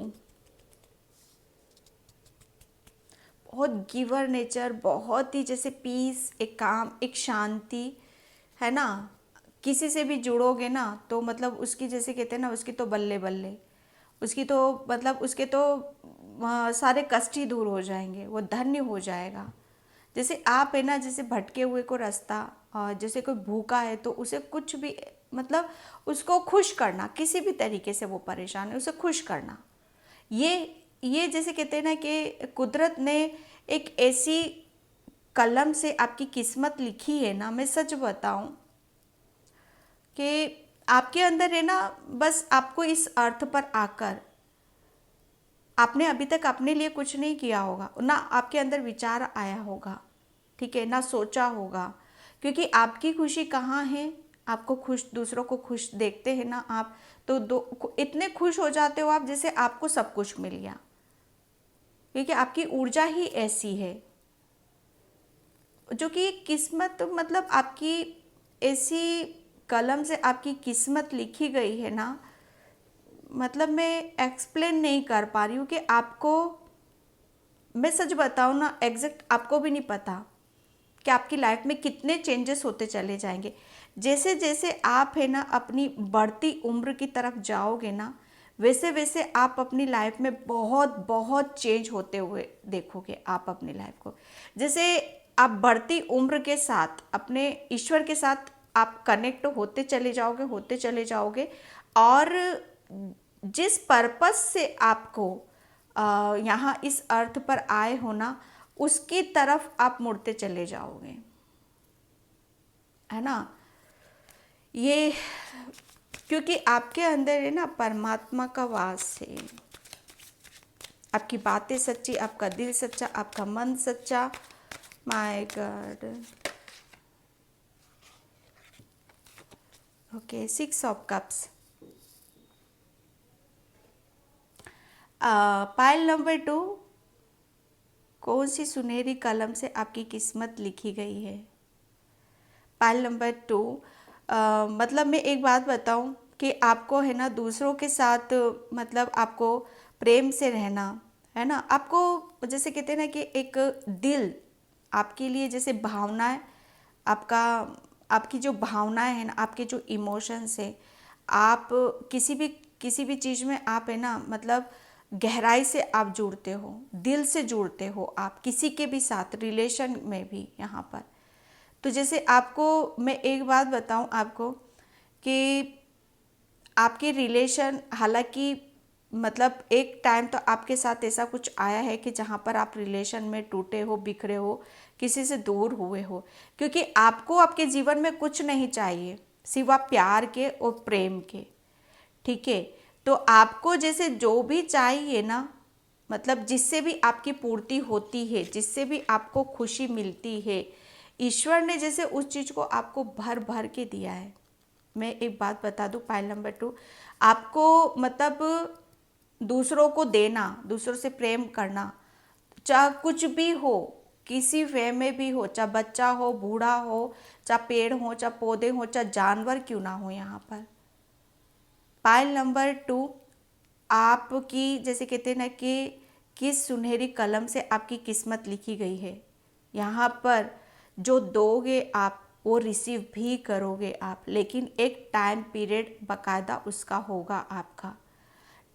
बहुत गिवर नेचर, बहुत ही जैसे पीस, एक काम, एक शांति, है ना। किसी से भी जुड़ोगे ना तो मतलब उसकी जैसे कहते हैं ना, उसकी तो बल्ले बल्ले, उसकी तो मतलब उसके तो सारे कष्ट ही दूर हो जाएंगे, वो धन्य हो जाएगा। जैसे आप है ना, जैसे भटके हुए को रास्ता, जैसे कोई भूखा है तो उसे कुछ भी, मतलब उसको खुश करना, किसी भी तरीके से वो परेशान है उसे खुश करना। ये जैसे कहते हैं ना कि कुदरत ने एक ऐसी कलम से आपकी किस्मत लिखी है ना, मैं सच बताऊं कि आपके अंदर है ना, बस आपको इस अर्थ पर आकर, आपने अभी तक अपने लिए कुछ नहीं किया होगा ना, आपके अंदर विचार आया होगा ठीक है, ना सोचा होगा, क्योंकि आपकी खुशी कहाँ है, आपको खुश, दूसरों को खुश देखते हैं ना आप, तो दो इतने खुश हो जाते हो आप जैसे आपको सब कुछ मिल गया, क्योंकि आपकी ऊर्जा ही ऐसी है, जो कि किस्मत, मतलब आपकी ऐसी कलम से आपकी किस्मत लिखी गई है ना, मतलब मैं एक्सप्लेन नहीं कर पा रही हूँ कि आपको, मैं सच बताऊँ ना, एग्जैक्ट आपको भी नहीं पता कि आपकी लाइफ में कितने चेंजेस होते चले जाएंगे। जैसे जैसे आप है ना अपनी बढ़ती उम्र की तरफ जाओगे ना, वैसे वैसे आप अपनी लाइफ में बहुत बहुत चेंज होते हुए देखोगे आप अपनी लाइफ को। जैसे आप बढ़ती उम्र के साथ अपने ईश्वर के साथ आप कनेक्ट होते चले जाओगे, और जिस पर्पस से आपको यहाँ इस अर्थ पर आए हो ना, उसकी तरफ आप मुड़ते चले जाओगे, है ना। ये क्योंकि आपके अंदर है ना परमात्मा का वास है, आपकी बातें सच्ची, आपका दिल सच्चा, आपका मन सच्चा। My God. Okay, 6 of cups. Pile number 2, कौन सी सुनहरी कलम से आपकी किस्मत लिखी गई है। पाइल नंबर 2, मतलब मैं एक बात बताऊं कि आपको है ना दूसरों के साथ, मतलब आपको प्रेम से रहना, है ना, आपको जैसे कहते हैं ना कि एक दिल आपके लिए, जैसे भावनाएं, आपका, आपकी जो भावनाएं हैं ना, आपके जो इमोशंस है, आप किसी भी चीज़ में आप है ना, मतलब गहराई से आप जुड़ते हो, दिल से जुड़ते हो आप किसी के भी साथ, रिलेशन में भी यहाँ पर। तो जैसे आपको मैं एक बात बताऊं आपको कि आपके रिलेशन, हालांकि मतलब एक टाइम तो आपके साथ ऐसा कुछ आया है कि जहाँ पर आप रिलेशन में टूटे हो, बिखरे हो, किसी से दूर हुए हो, क्योंकि आपको आपके जीवन में कुछ नहीं चाहिए सिवा प्यार के और प्रेम के, ठीक है। तो आपको जैसे जो भी चाहिए ना, मतलब जिससे भी आपकी पूर्ति होती है, जिससे भी आपको खुशी मिलती है, ईश्वर ने जैसे उस चीज़ को आपको भर भर के दिया है। मैं एक बात बता दूं, पाइल नंबर 2, आपको मतलब दूसरों को देना, दूसरों से प्रेम करना, चाहे कुछ भी हो, किसी वे में भी हो, चाहे बच्चा हो, बूढ़ा हो, चाहे पेड़ हो, चाहे पौधे हो, चाहे जानवर क्यों ना हो, यहाँ पर पाइल नंबर 2, आपकी जैसे कहते हैं ना कि किस सुनहरी कलम से आपकी किस्मत लिखी गई है। यहाँ पर जो दोगे आप वो रिसीव भी करोगे आप, लेकिन एक टाइम पीरियड बकायदा उसका होगा आपका,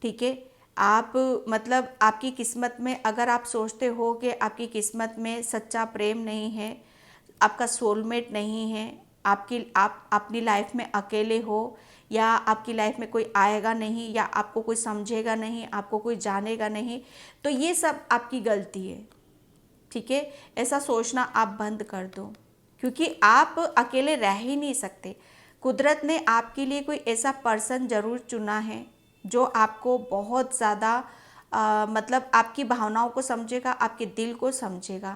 ठीक है। आप मतलब आपकी किस्मत में, अगर आप सोचते हो कि आपकी किस्मत में सच्चा प्रेम नहीं है, आपका सोलमेट नहीं है, आप अपनी लाइफ में अकेले हो, या आपकी लाइफ में कोई आएगा नहीं, या आपको कोई समझेगा नहीं, आपको कोई जानेगा नहीं, तो ये सब आपकी गलती है, ठीक है। ऐसा सोचना आप बंद कर दो, क्योंकि आप अकेले रह ही नहीं सकते। कुदरत ने आपके लिए कोई ऐसा पर्सन ज़रूर चुना है जो आपको बहुत ज़्यादा मतलब आपकी भावनाओं को समझेगा, आपके दिल को समझेगा,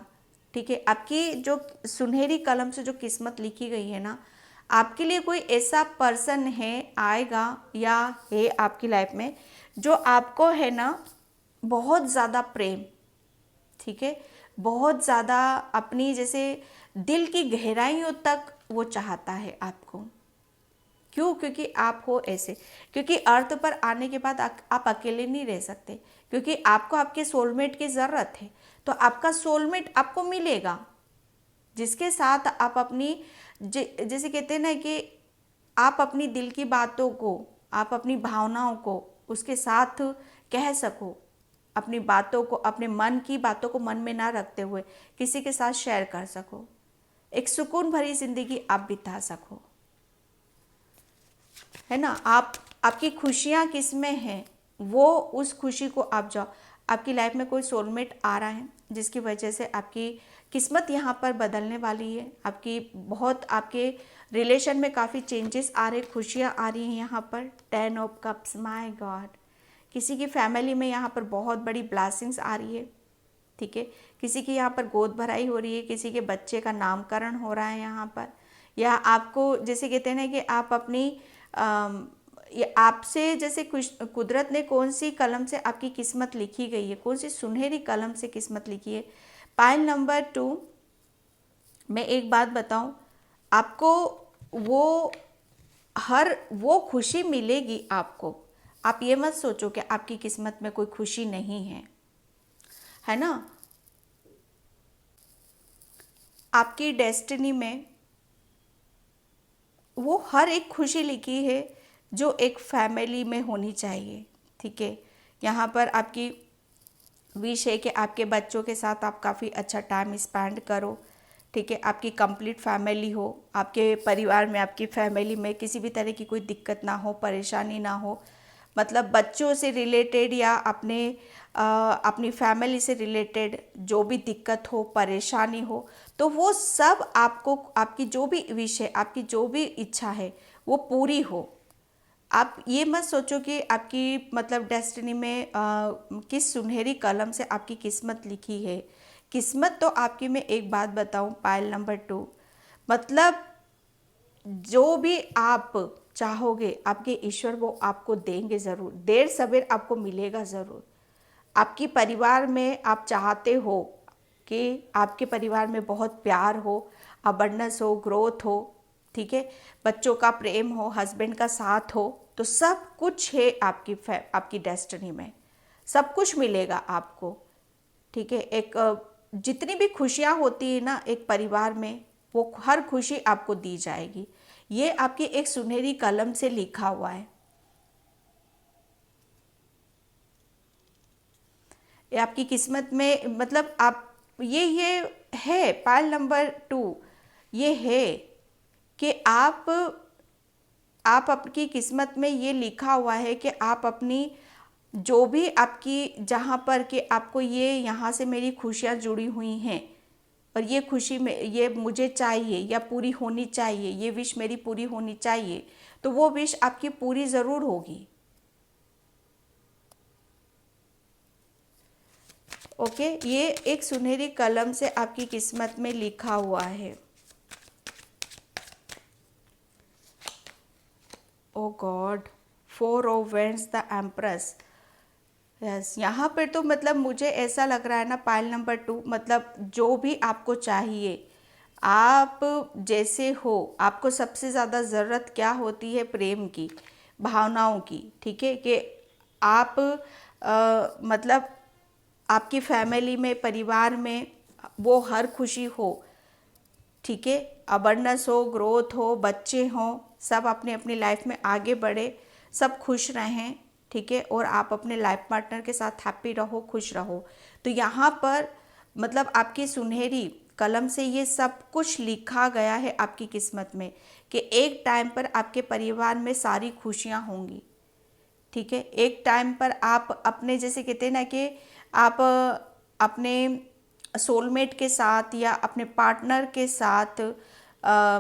ठीक है। आपकी जो सुनहरी कलम से जो किस्मत लिखी गई है ना, आपके लिए कोई ऐसा पर्सन है, आएगा या है आपकी लाइफ में, जो आपको है ना बहुत ज़्यादा प्रेम, ठीक है, बहुत ज़्यादा अपनी जैसे दिल की गहराइयों तक वो चाहता है आपको। क्यों? क्योंकि आप हो ऐसे, क्योंकि अर्थ पर आने के बाद आप अकेले नहीं रह सकते, क्योंकि आपको आपके सोलमेट की ज़रूरत है। तो आपका सोलमेट आपको मिलेगा, जिसके साथ आप अपनी जैसे कहते हैं ना कि आप अपनी दिल की बातों को, आप अपनी भावनाओं को उसके साथ कह सको, अपनी बातों को, अपने मन की बातों को मन में ना रखते हुए किसी के साथ शेयर कर सको, एक सुकून भरी जिंदगी आप बिता सको, है ना। आपकी खुशियाँ किस में हैं, वो उस खुशी को आप जाओ। आपकी लाइफ में कोई सोलमेट आ रहा है जिसकी वजह से आपकी किस्मत यहाँ पर बदलने वाली है, आपकी बहुत, आपके रिलेशन में काफ़ी चेंजेस आ रहे, खुशियाँ आ रही हैं यहाँ पर। 10 ऑफ कप्स, माय गॉड, किसी की फैमिली में यहाँ पर बहुत बड़ी ब्लेसिंग्स आ रही है, ठीक है। किसी की यहाँ पर गोद भराई हो रही है, किसी के बच्चे का नामकरण हो रहा है यहाँ पर, या आपको जैसे कहते हैं ना कि आप अपनी ये आपसे जैसे कुदरत ने कौन सी कलम से आपकी किस्मत लिखी गई है, कौन सी सुनहरी कलम से किस्मत लिखी है। पाइल नंबर 2, मैं एक बात बताऊं, आपको वो वो खुशी मिलेगी आपको। आप ये मत सोचो कि आपकी किस्मत में कोई खुशी नहीं है ना। आपकी डेस्टिनी में वो हर एक खुशी लिखी है जो एक फैमिली में होनी चाहिए, ठीक है। यहाँ पर आपकी विश है कि आपके बच्चों के साथ आप काफ़ी अच्छा टाइम स्पेंड करो, ठीक है। आपकी कंप्लीट फैमिली हो, आपके परिवार में, आपकी फैमिली में किसी भी तरह की कोई दिक्कत ना हो, परेशानी ना हो। मतलब बच्चों से रिलेटेड या अपनी फैमिली से रिलेटेड जो भी दिक्कत हो, परेशानी हो, तो वो सब आपको, आपकी जो भी विश है, आपकी जो भी इच्छा है वो पूरी हो। आप ये मत सोचो कि आपकी मतलब डेस्टिनी में किस सुनहरी कलम से आपकी किस्मत लिखी है। किस्मत तो आपकी, मैं एक बात बताऊं, पायल नंबर 2, मतलब जो भी आप चाहोगे आपके ईश्वर वो आपको देंगे ज़रूर, देर सवेर आपको मिलेगा ज़रूर। आपकी परिवार में आप चाहते हो कि आपके परिवार में बहुत प्यार हो, अबंडेंस हो, ग्रोथ हो, ठीक है, बच्चों का प्रेम हो, हस्बैंड का साथ हो, तो सब कुछ है आपकी डेस्टिनी में, सब कुछ मिलेगा आपको, ठीक है। एक जितनी भी खुशियाँ होती है ना एक परिवार में, वो हर खुशी आपको दी जाएगी। ये आपकी एक सुनहरी कलम से लिखा हुआ है। ये आपकी किस्मत में, मतलब आप ये है पायल नंबर 2, ये है कि आप आपकी किस्मत में ये लिखा हुआ है कि आप अपनी जो भी आपकी, जहाँ पर कि आपको ये यहाँ से मेरी खुशियाँ जुड़ी हुई हैं और ये खुशी में ये मुझे चाहिए या पूरी होनी चाहिए, ये विश मेरी पूरी होनी चाहिए, तो वो विश आपकी पूरी ज़रूर होगी। ओके, ये एक सुनहरी कलम से आपकी किस्मत में लिखा हुआ है। Oh God, 4 of wands, the empress. Yes, यहाँ पर तो मतलब मुझे ऐसा लग रहा है ना पाइल नंबर 2, मतलब जो भी आपको चाहिए, आप जैसे हो, आपको सबसे ज़्यादा ज़रूरत क्या होती है, प्रेम की, भावनाओं की, ठीक है, कि आप मतलब आपकी फैमिली में, परिवार में वो हर खुशी हो, ठीक है, अबंडेंस हो, ग्रोथ हो, बच्चे हों, सब अपने अपनी लाइफ में आगे बढ़े, सब खुश रहें, ठीक है, और आप अपने लाइफ पार्टनर के साथ हैप्पी रहो, खुश रहो। तो यहाँ पर मतलब आपकी सुनहरी कलम से ये सब कुछ लिखा गया है आपकी किस्मत में कि एक टाइम पर आपके परिवार में सारी खुशियाँ होंगी, ठीक है। एक टाइम पर आप अपने, जैसे कहते हैं ना कि आप अपने सोलमेट के साथ या अपने पार्टनर के साथ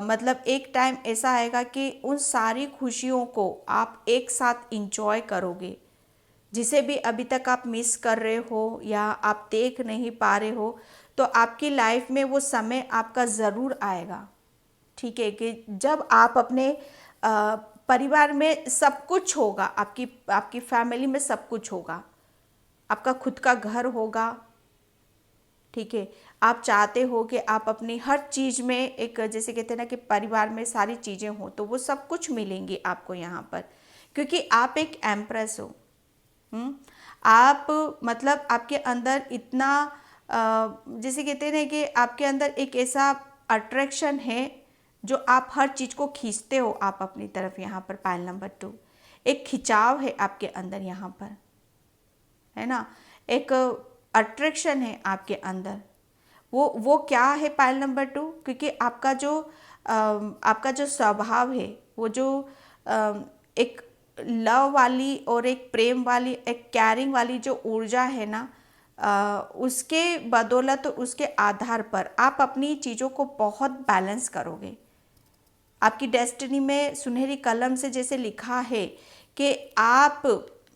मतलब एक टाइम ऐसा आएगा कि उन सारी खुशियों को आप एक साथ इंजॉय करोगे, जिसे भी अभी तक आप मिस कर रहे हो या आप देख नहीं पा रहे हो, तो आपकी लाइफ में वो समय आपका ज़रूर आएगा, ठीक है, कि जब आप अपने परिवार में सब कुछ होगा, आपकी आपकी फैमिली में सब कुछ होगा, आपका खुद का घर होगा, ठीक है। आप चाहते हो कि आप अपनी हर चीज़ में एक, जैसे कहते हैं ना कि परिवार में सारी चीज़ें हों, तो वो सब कुछ मिलेंगी आपको यहाँ पर, क्योंकि आप एक एम्प्रेस हो। आप मतलब आपके अंदर इतना जैसे कहते हैं ना कि आपके अंदर एक ऐसा अट्रैक्शन है जो आप हर चीज़ को खींचते हो आप अपनी तरफ। यहाँ पर पायल नंबर 2, एक खिंचाव है आपके अंदर यहाँ पर, है ना, एक अट्रैक्शन है आपके अंदर। वो क्या है पायल नंबर 2, क्योंकि आपका जो स्वभाव है, वो जो एक लव वाली और एक प्रेम वाली, एक कैरिंग वाली जो ऊर्जा है ना, उसके बदौलत, उसके आधार पर आप अपनी चीज़ों को बहुत बैलेंस करोगे। आपकी डेस्टिनी में सुनहरी कलम से जैसे लिखा है कि आप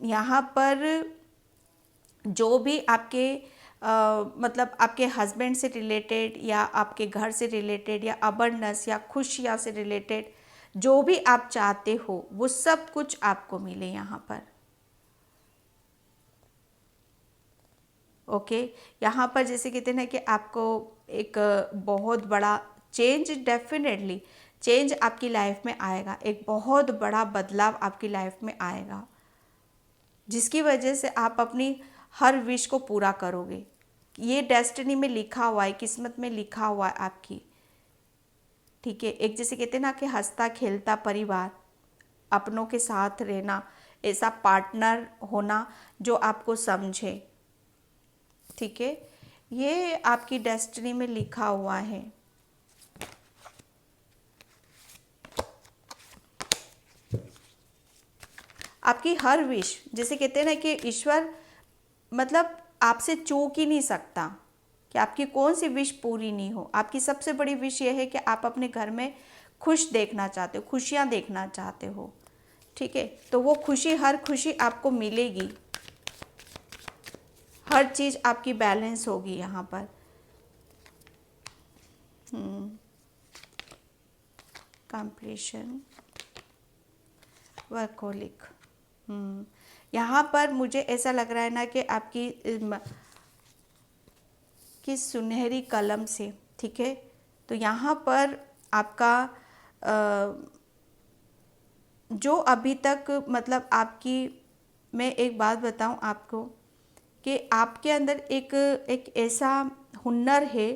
यहाँ पर जो भी आपके मतलब आपके हस्बैंड से रिलेटेड या आपके घर से रिलेटेड या अबंडेंस या खुशियाँ से रिलेटेड जो भी आप चाहते हो वो सब कुछ आपको मिले यहाँ पर। ओके, यहाँ पर जैसे कहते हैं ना कि आपको एक बहुत बड़ा चेंज, डेफिनेटली चेंज आपकी लाइफ में आएगा, एक बहुत बड़ा बदलाव आपकी लाइफ में आएगा, जिसकी वजह से आप अपनी हर विश को पूरा करोगे। ये डेस्टिनी में लिखा हुआ है, किस्मत में लिखा हुआ है आपकी। ठीक है, एक जैसे कहते हैं ना कि हंसता खेलता परिवार, अपनों के साथ रहना, ऐसा पार्टनर होना जो आपको समझे। ठीक है, ये आपकी डेस्टिनी में लिखा हुआ है। आपकी हर विश, जैसे कहते हैं ना कि ईश्वर मतलब आपसे चूक ही नहीं सकता कि आपकी कौन सी विश पूरी नहीं हो। आपकी सबसे बड़ी विश ये है कि आप अपने घर में खुश देखना चाहते हो, खुशियाँ देखना चाहते हो। ठीक है, तो वो खुशी, हर खुशी आपको मिलेगी, हर चीज़ आपकी बैलेंस होगी यहाँ पर। Completion, workaholic. यहाँ पर मुझे ऐसा लग रहा है ना कि आपकी कि सुनहरी कलम से, ठीक है, तो यहाँ पर आपका जो अभी तक मतलब आपकी, मैं एक बात बताऊँ आपको कि आपके अंदर एक ऐसा हुनर है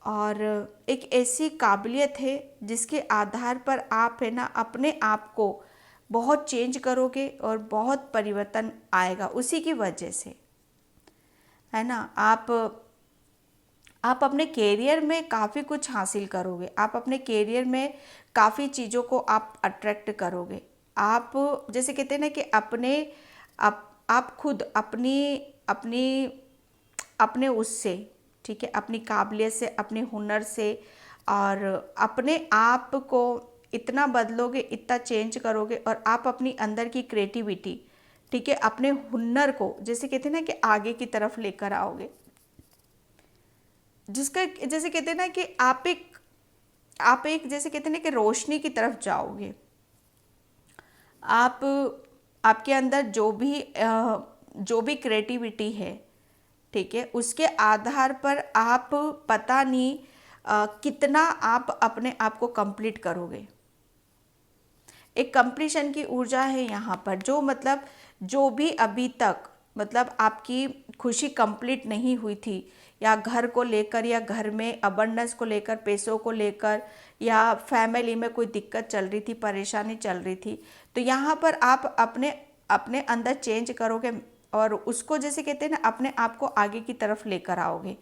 और एक ऐसी काबिलियत है जिसके आधार पर आप है ना अपने आप को बहुत चेंज करोगे और बहुत परिवर्तन आएगा उसी की वजह से, है ना। आप अपने कैरियर में काफ़ी कुछ हासिल करोगे, आप अपने कैरियर में काफ़ी चीज़ों को आप अट्रैक्ट करोगे। आप जैसे कहते हैं ना कि आप खुद अपनी अपनी अपने उससे, ठीक है, अपनी काबिलियत से, अपने हुनर से और अपने आप को इतना बदलोगे, इतना चेंज करोगे और आप अपनी अंदर की क्रिएटिविटी, ठीक है, अपने हुनर को जैसे कहते हैं ना कि आगे की तरफ लेकर आओगे, जिसका जैसे कहते हैं ना कि आप एक जैसे कहते हैं ना कि रोशनी की तरफ जाओगे। आप आपके अंदर जो भी क्रिएटिविटी है, ठीक है, उसके आधार पर आप पता नहीं कितना आप अपने आप को कंप्लीट करोगे। एक कंप्लीशन की ऊर्जा है यहाँ पर, जो मतलब जो भी अभी तक मतलब आपकी खुशी कंप्लीट नहीं हुई थी, या घर को लेकर या घर में अबंडेंस को लेकर, पैसों को लेकर या फैमिली में कोई दिक्कत चल रही थी, परेशानी चल रही थी, तो यहाँ पर आप अपने अपने अंदर चेंज करोगे और उसको जैसे कहते हैं ना अपने आप को आगे की तरफ लेकर आओगे।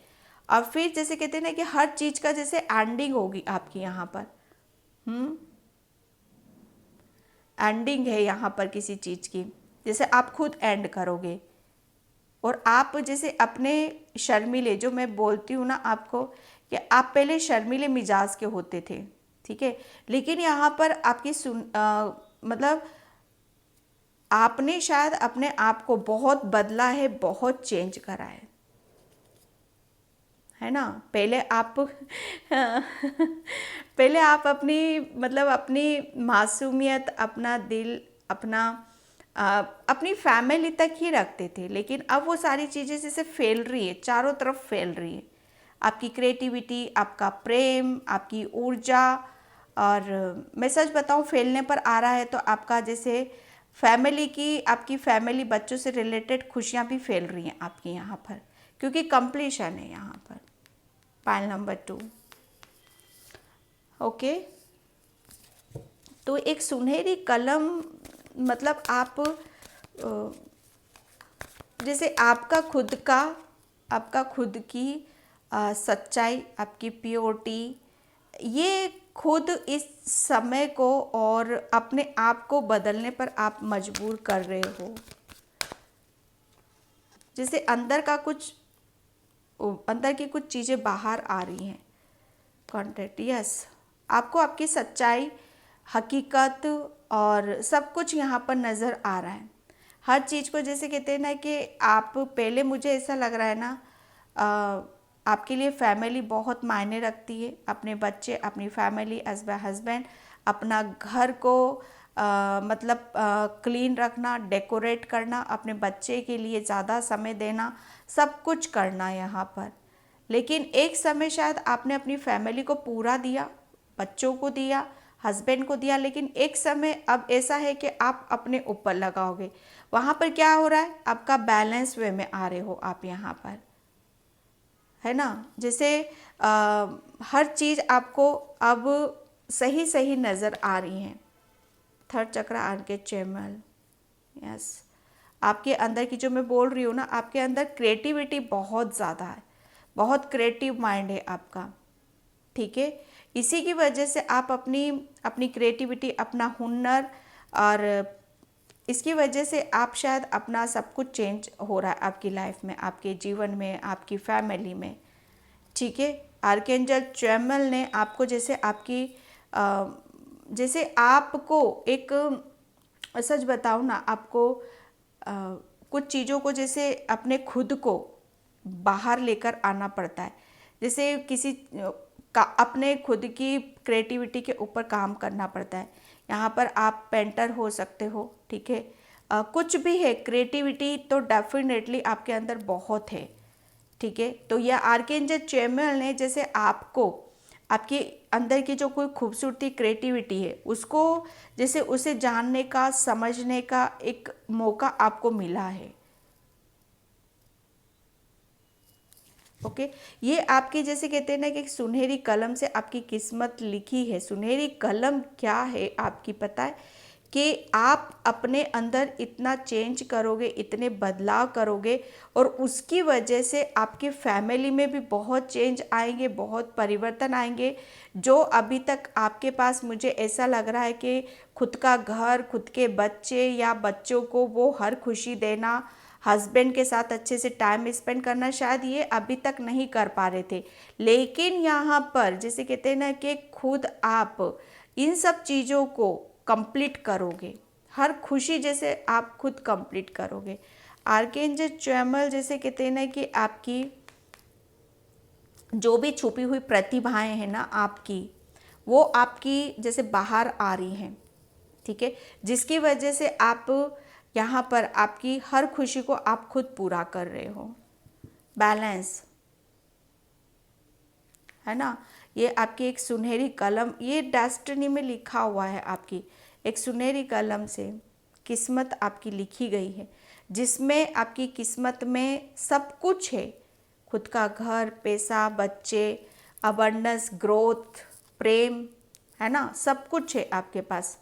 और फिर जैसे कहते हैं ना कि हर चीज़ का जैसे एंडिंग होगी आपकी यहाँ पर। एंडिंग है यहाँ पर किसी चीज़ की, जैसे आप खुद एंड करोगे। और आप जैसे अपने शर्मीले, जो मैं बोलती हूँ ना आपको कि आप पहले शर्मीले मिजाज के होते थे, ठीक है, लेकिन यहाँ पर आपकी मतलब आपने शायद अपने आप को बहुत बदला है, बहुत चेंज करा है ना। पहले आप अपनी मतलब अपनी मासूमियत, अपना दिल, अपनी फैमिली तक ही रखते थे, लेकिन अब वो सारी चीज़ें जैसे फैल रही है, चारों तरफ फैल रही है। आपकी क्रिएटिविटी, आपका प्रेम, आपकी ऊर्जा, और मैं सच बताऊं फैलने पर आ रहा है तो आपका जैसे फैमिली की, आपकी फैमिली, बच्चों से रिलेटेड खुशियां भी फैल रही हैं आपकी यहाँ पर, क्योंकि कंप्लीशन है यहाँ पर। Pile number 2। ओके, तो एक सुनहरी कलम मतलब आप जैसे आपका खुद की सच्चाई, आपकी प्योरिटी, ये खुद इस समय को और अपने आप को बदलने पर आप मजबूर कर रहे हो। जैसे अंदर की कुछ चीज़ें बाहर आ रही हैं। कॉन्ट्रैक्ट, यस, आपको आपकी सच्चाई, हकीकत और सब कुछ यहाँ पर नज़र आ रहा है। हर चीज़ को जैसे कहते हैं ना कि आप पहले, मुझे ऐसा लग रहा है ना, आपके लिए फैमिली बहुत मायने रखती है। अपने बच्चे, अपनी फैमिली, एज अ हस्बैंड, अपना घर को मतलब क्लीन रखना, डेकोरेट करना, अपने बच्चे के लिए ज़्यादा समय देना, सब कुछ करना यहाँ पर। लेकिन एक समय शायद आपने अपनी फैमिली को पूरा दिया, बच्चों को दिया, हस्बैंड को दिया, लेकिन एक समय अब ऐसा है कि आप अपने ऊपर लगाओगे। वहाँ पर क्या हो रहा है, आपका बैलेंस वे में आ रहे हो आप यहाँ पर, है ना। जैसे हर चीज़ आपको अब सही सही नज़र आ रही है। थर्ड चक्र आर्के चैमल, यस। आपके अंदर की जो मैं बोल रही हूँ ना, आपके अंदर क्रिएटिविटी बहुत ज़्यादा है, बहुत क्रिएटिव माइंड है आपका, ठीक है। इसी की वजह से आप अपनी अपनी क्रिएटिविटी, अपना हुनर, और इसकी वजह से आप शायद अपना सब कुछ चेंज हो रहा है आपकी लाइफ में, आपके जीवन में, आपकी फैमिली में, ठीक है। आर्केंजल चैमल ने आपको जैसे आपकी जैसे आपको एक, सच बताऊँ ना, आपको कुछ चीज़ों को जैसे अपने खुद को बाहर लेकर आना पड़ता है। जैसे किसी का अपने खुद की क्रिएटिविटी के ऊपर काम करना पड़ता है। यहाँ पर आप पेंटर हो सकते हो, ठीक है। कुछ भी है, क्रिएटिविटी तो डेफिनेटली आपके अंदर बहुत है, ठीक है। तो यह आर्केंजल चैमुएल ने जैसे आपको, आपके अंदर की जो कोई खूबसूरती, क्रिएटिविटी है, उसको जैसे उसे जानने का, समझने का एक मौका आपको मिला है, ओके। ये आपकी जैसे कहते हैं ना कि एक सुनहरी कलम से आपकी किस्मत लिखी है। सुनहरी कलम क्या है आपकी, पता है कि आप अपने अंदर इतना चेंज करोगे, इतने बदलाव करोगे, और उसकी वजह से आपकी फैमिली में भी बहुत चेंज आएंगे, बहुत परिवर्तन आएंगे। जो अभी तक आपके पास, मुझे ऐसा लग रहा है कि खुद का घर, खुद के बच्चे या बच्चों को वो हर खुशी देना, हस्बैंड के साथ अच्छे से टाइम स्पेंड करना, शायद ये अभी तक नहीं कर पा रहे थे। लेकिन यहाँ पर जैसे कहते हैं ना कि खुद आप इन सब चीज़ों को कंप्लीट करोगे, हर खुशी जैसे आप खुद कंप्लीट करोगे। आर्केंजल चैमुएल जैसे कहते हैं ना कि आपकी जो भी छुपी हुई प्रतिभाएं हैं ना आपकी, वो आपकी जैसे बाहर आ रही हैं, ठीक है। जिसकी वजह से आप यहाँ पर आपकी हर खुशी को आप खुद पूरा कर रहे हो। बैलेंस, है ना। ये आपकी एक सुनहरी कलम, ये डेस्टिनी में लिखा हुआ है आपकी, एक सुनहरी कलम से किस्मत आपकी लिखी गई है, जिसमें आपकी किस्मत में सब कुछ है। खुद का घर, पैसा, बच्चे, अबंडेंस, ग्रोथ, प्रेम, है ना, सब कुछ है आपके पास।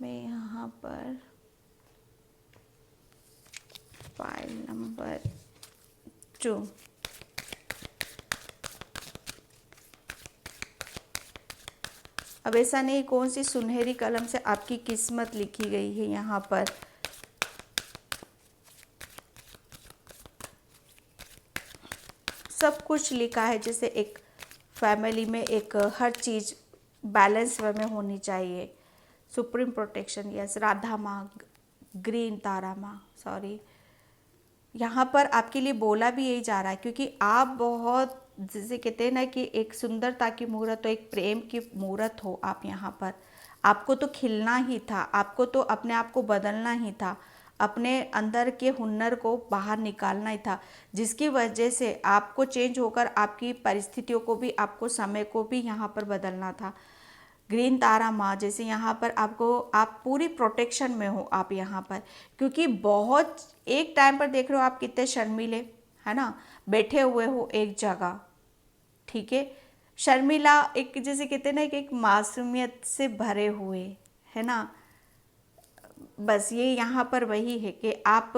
मैं यहाँ पर फाइल नंबर 2, अब ऐसा नहीं कौन सी सुनहरी कलम से आपकी किस्मत लिखी गई है। यहाँ पर सब कुछ लिखा है, जैसे एक फैमिली में एक हर चीज़ बैलेंस वे में होनी चाहिए। Supreme protection, yes. राधा माँ, ग्रीन तारा माँ, सॉरी, यहाँ पर आपके लिए बोला भी यही जा रहा है, क्योंकि आप बहुत जैसे कहते हैं ना कि एक सुंदरता की मूर्त हो, एक प्रेम की मूर्त हो आप यहाँ पर। आपको तो खिलना ही था, आपको तो अपने आप को बदलना ही था, अपने अंदर के हुनर को बाहर निकालना ही था, जिसकी वजह से आपको चेंज होकर आपकी परिस्थितियों को भी, आपको समय को भी यहाँ पर बदलना था। ग्रीन तारा माँ, जैसे यहाँ पर आपको, आप पूरी प्रोटेक्शन में हो आप यहाँ पर, क्योंकि बहुत एक टाइम पर देख रहे हो आप कितने शर्मीले, है ना, बैठे हुए हो एक जगह, ठीक है। शर्मिला, एक जैसे कहते हैं ना कि एक मासूमियत से भरे हुए, है ना। बस ये यहाँ पर वही है कि आप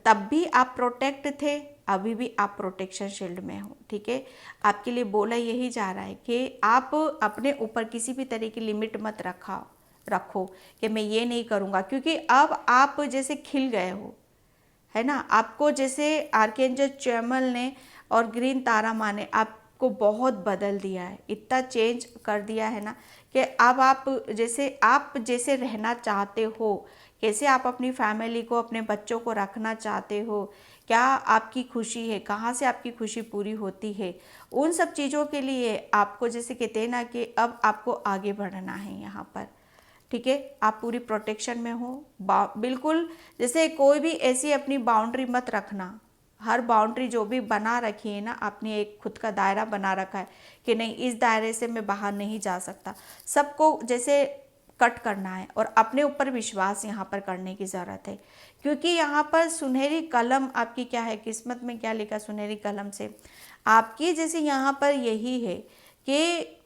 तब भी आप प्रोटेक्ट थे, अभी भी आप प्रोटेक्शन शील्ड में हो, ठीक है। आपके लिए बोला यही जा रहा है कि आप अपने ऊपर किसी भी तरह की लिमिट मत रखो कि मैं ये नहीं करूँगा, क्योंकि अब आप जैसे खिल गए हो, है ना। आपको जैसे आर्केंजल चैमुएल ने और ग्रीन तारा माँ ने आपको बहुत बदल दिया है, इतना चेंज कर दिया है ना कि अब आप जैसे रहना चाहते हो, कैसे आप अपनी फैमिली को, अपने बच्चों को रखना चाहते हो, क्या आपकी खुशी है, कहाँ से आपकी खुशी पूरी होती है, उन सब चीज़ों के लिए आपको जैसे कहते हैं ना कि अब आपको आगे बढ़ना है यहाँ पर। ठीक है, आप पूरी प्रोटेक्शन में हो। बिल्कुल जैसे कोई भी ऐसी अपनी बाउंड्री मत रखना। हर बाउंड्री जो भी बना रखी है ना, आपने एक खुद का दायरा बना रखा है कि नहीं, इस दायरे से मैं बाहर नहीं जा सकता, सबको जैसे कट करना है और अपने ऊपर विश्वास यहाँ पर करने की ज़रूरत है। क्योंकि यहाँ पर सुनहरी कलम आपकी क्या है, किस्मत में क्या लिखा सुनहरी कलम से आपकी, जैसे यहाँ पर यही है कि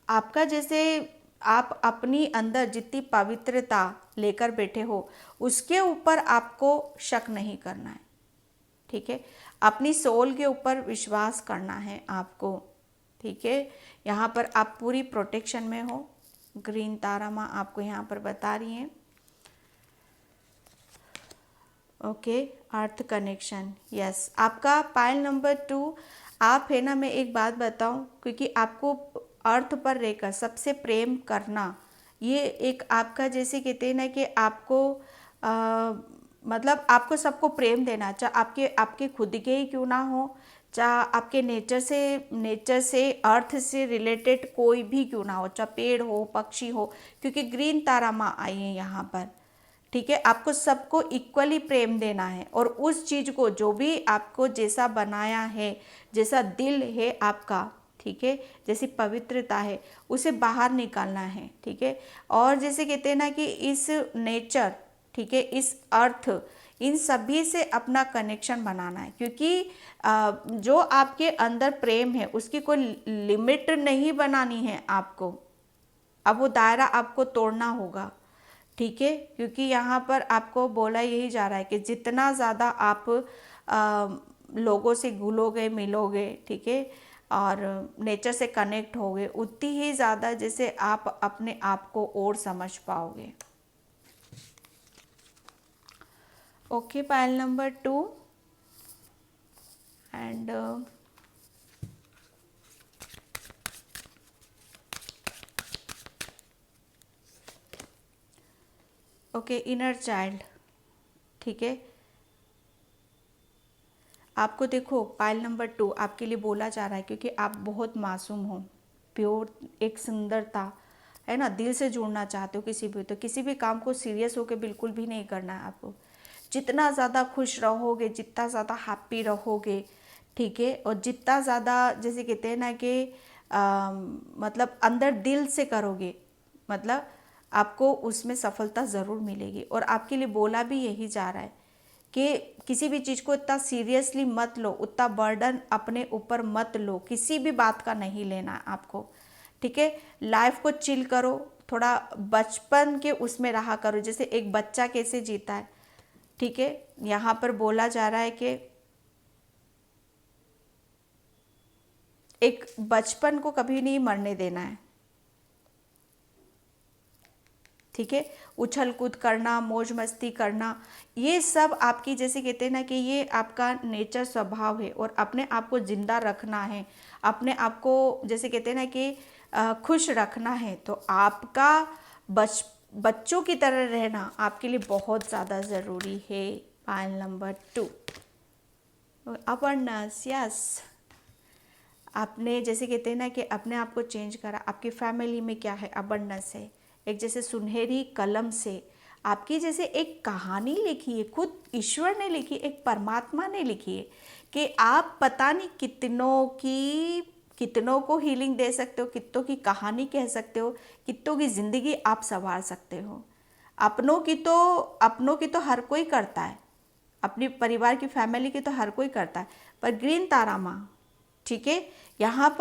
आपका जैसे आप अपनी अंदर जितनी पवित्रता लेकर बैठे हो उसके ऊपर आपको शक नहीं करना है। ठीक है, अपनी सोल के ऊपर विश्वास करना है आपको। ठीक है, यहाँ पर आप पूरी प्रोटेक्शन में हो। ग्रीन तारा माँ आपको यहाँ पर बता रही हैं। ओके, अर्थ कनेक्शन, यस, आपका पायल नंबर 2 आप है ना। मैं एक बात बताऊं, क्योंकि आपको अर्थ पर रहकर सबसे प्रेम करना, ये एक आपका जैसे कहते हैं ना कि आपको मतलब आपको सबको प्रेम देना, चाहे आपके आपके खुद के ही क्यों ना हो, चाहे आपके नेचर से अर्थ से रिलेटेड कोई भी क्यों ना हो, चाहे पेड़ हो पक्षी हो, क्योंकि ग्रीन तारा माँ आई है यहाँ पर। ठीक है, आपको सबको इक्वली प्रेम देना है और उस चीज़ को जो भी आपको जैसा बनाया है, जैसा दिल है आपका, ठीक है, जैसी पवित्रता है उसे बाहर निकालना है। ठीक है, और जैसे कहते हैं ना कि इस नेचर, ठीक है, इस अर्थ, इन सभी से अपना कनेक्शन बनाना है। क्योंकि जो आपके अंदर प्रेम है उसकी कोई लिमिट नहीं बनानी है आपको, अब वो दायरा आपको तोड़ना होगा। ठीक है, क्योंकि यहाँ पर आपको बोला यही जा रहा है कि जितना ज़्यादा आप लोगों से घुलोगे मिलोगे, ठीक है, और नेचर से कनेक्ट होगे, उतनी ही ज़्यादा जैसे आप अपने आप को और समझ पाओगे। Okay, pile number 2 and okay, inner child. ठीक है, आपको देखो पायल नंबर 2 आपके लिए बोला जा रहा है, क्योंकि आप बहुत मासूम हो, प्योर, एक सुंदरता है ना, दिल से जुड़ना चाहते हो किसी भी, तो किसी भी काम को सीरियस होकर बिल्कुल भी नहीं करना है आपको। जितना ज़्यादा खुश रहोगे, जितना ज़्यादा हैप्पी रहोगे, ठीक है, और जितना ज़्यादा जैसे कहते हैं ना कि मतलब अंदर दिल से करोगे, मतलब आपको उसमें सफलता ज़रूर मिलेगी। और आपके लिए बोला भी यही जा रहा है कि किसी भी चीज़ को इतना सीरियसली मत लो, उतना बर्डन अपने ऊपर मत लो, किसी भी बात का नहीं लेना है आपको। ठीक है, लाइफ को चिल करो, थोड़ा बचपन के उसमें रहा करो, जैसे एक बच्चा कैसे जीता है। ठीक है, यहाँ पर बोला जा रहा है कि एक बचपन को कभी नहीं मरने देना है। ठीक है, उछल कूद करना, मौज मस्ती करना, ये सब आपकी जैसे कहते हैं ना कि ये आपका नेचर स्वभाव है, और अपने आप को जिंदा रखना है, अपने आप को जैसे कहते हैं ना कि खुश रखना है। तो आपका बच्चों की तरह रहना आपके लिए बहुत ज़्यादा ज़रूरी है। पायल नंबर 2, अवेयरनेस, यस, आपने जैसे कहते हैं ना कि अपने आप को चेंज करा। आपकी फैमिली में क्या है, अबंडेंस है। एक जैसे सुनहरी कलम से आपकी जैसे एक कहानी लिखी है, खुद ईश्वर ने लिखी, एक परमात्मा ने लिखी है कि आप पता नहीं कितनों को हीलिंग दे सकते हो, कितनों की कहानी कह सकते हो, कितनों की ज़िंदगी आप संवार सकते हो। अपनों की तो हर कोई करता है, अपने परिवार की फैमिली की तो हर कोई करता है, पर ग्रीन तारा माँ, ठीक है, यहाँ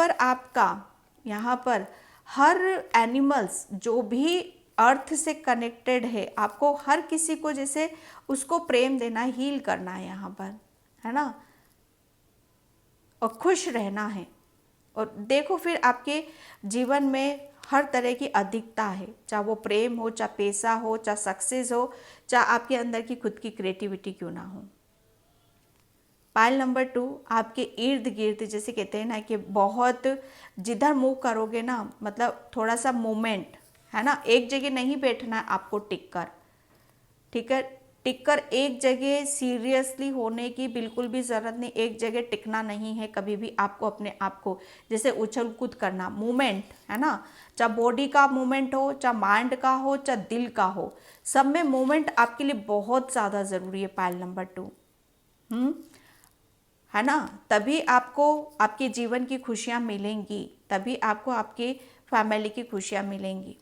पर हर एनिमल्स जो भी अर्थ से कनेक्टेड है, आपको हर किसी को जैसे उसको प्रेम देना, हील करना है यहाँ पर, है ना, और खुश रहना है। और देखो फिर आपके जीवन में हर तरह की अधिकता है, चाहे वो प्रेम हो, चाहे पैसा हो, चाहे सक्सेस हो, चाहे आपके अंदर की खुद की क्रिएटिविटी क्यों ना हो। पायल नंबर 2 आपके इर्द गिर्द जैसे कहते हैं ना कि बहुत जिधर मूव करोगे ना, मतलब थोड़ा सा मूवमेंट है ना, एक जगह नहीं बैठना है आपको टिक कर। ठीक है, टिक कर एक जगह सीरियसली होने की बिल्कुल भी ज़रूरत नहीं, एक जगह टिकना नहीं है कभी भी आपको। अपने आप को जैसे उछल कूद करना, मूवमेंट है ना, चाहे बॉडी का मूवमेंट हो, चाहे माइंड का हो, चाहे दिल का हो, सब में मूवमेंट आपके लिए बहुत ज़्यादा ज़रूरी है पायल नंबर 2। है ना, तभी आपको आपके जीवन की खुशियाँ मिलेंगी, तभी आपको आपकी फैमिली की खुशियाँ मिलेंगी।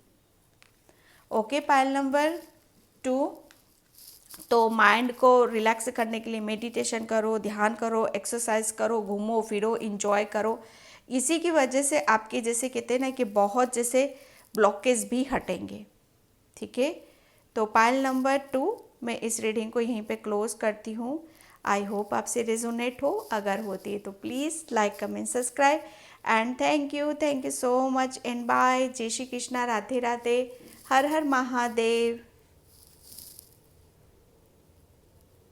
ओके पायल नंबर 2, तो माइंड को रिलैक्स करने के लिए मेडिटेशन करो, ध्यान करो, एक्सरसाइज करो, घूमो फिरो, इंजॉय करो। इसी की वजह से आपके जैसे कहते हैं ना कि बहुत जैसे ब्लॉकेज भी हटेंगे। ठीक है, तो पायल नंबर 2 मैं इस रीडिंग को यहीं पे क्लोज करती हूँ। आई होप आपसे रेजोनेट हो, अगर होती है तो please like comment subscribe and thank you so much and bye. जय श्री कृष्णा, राधे राधे, हर हर महादेव।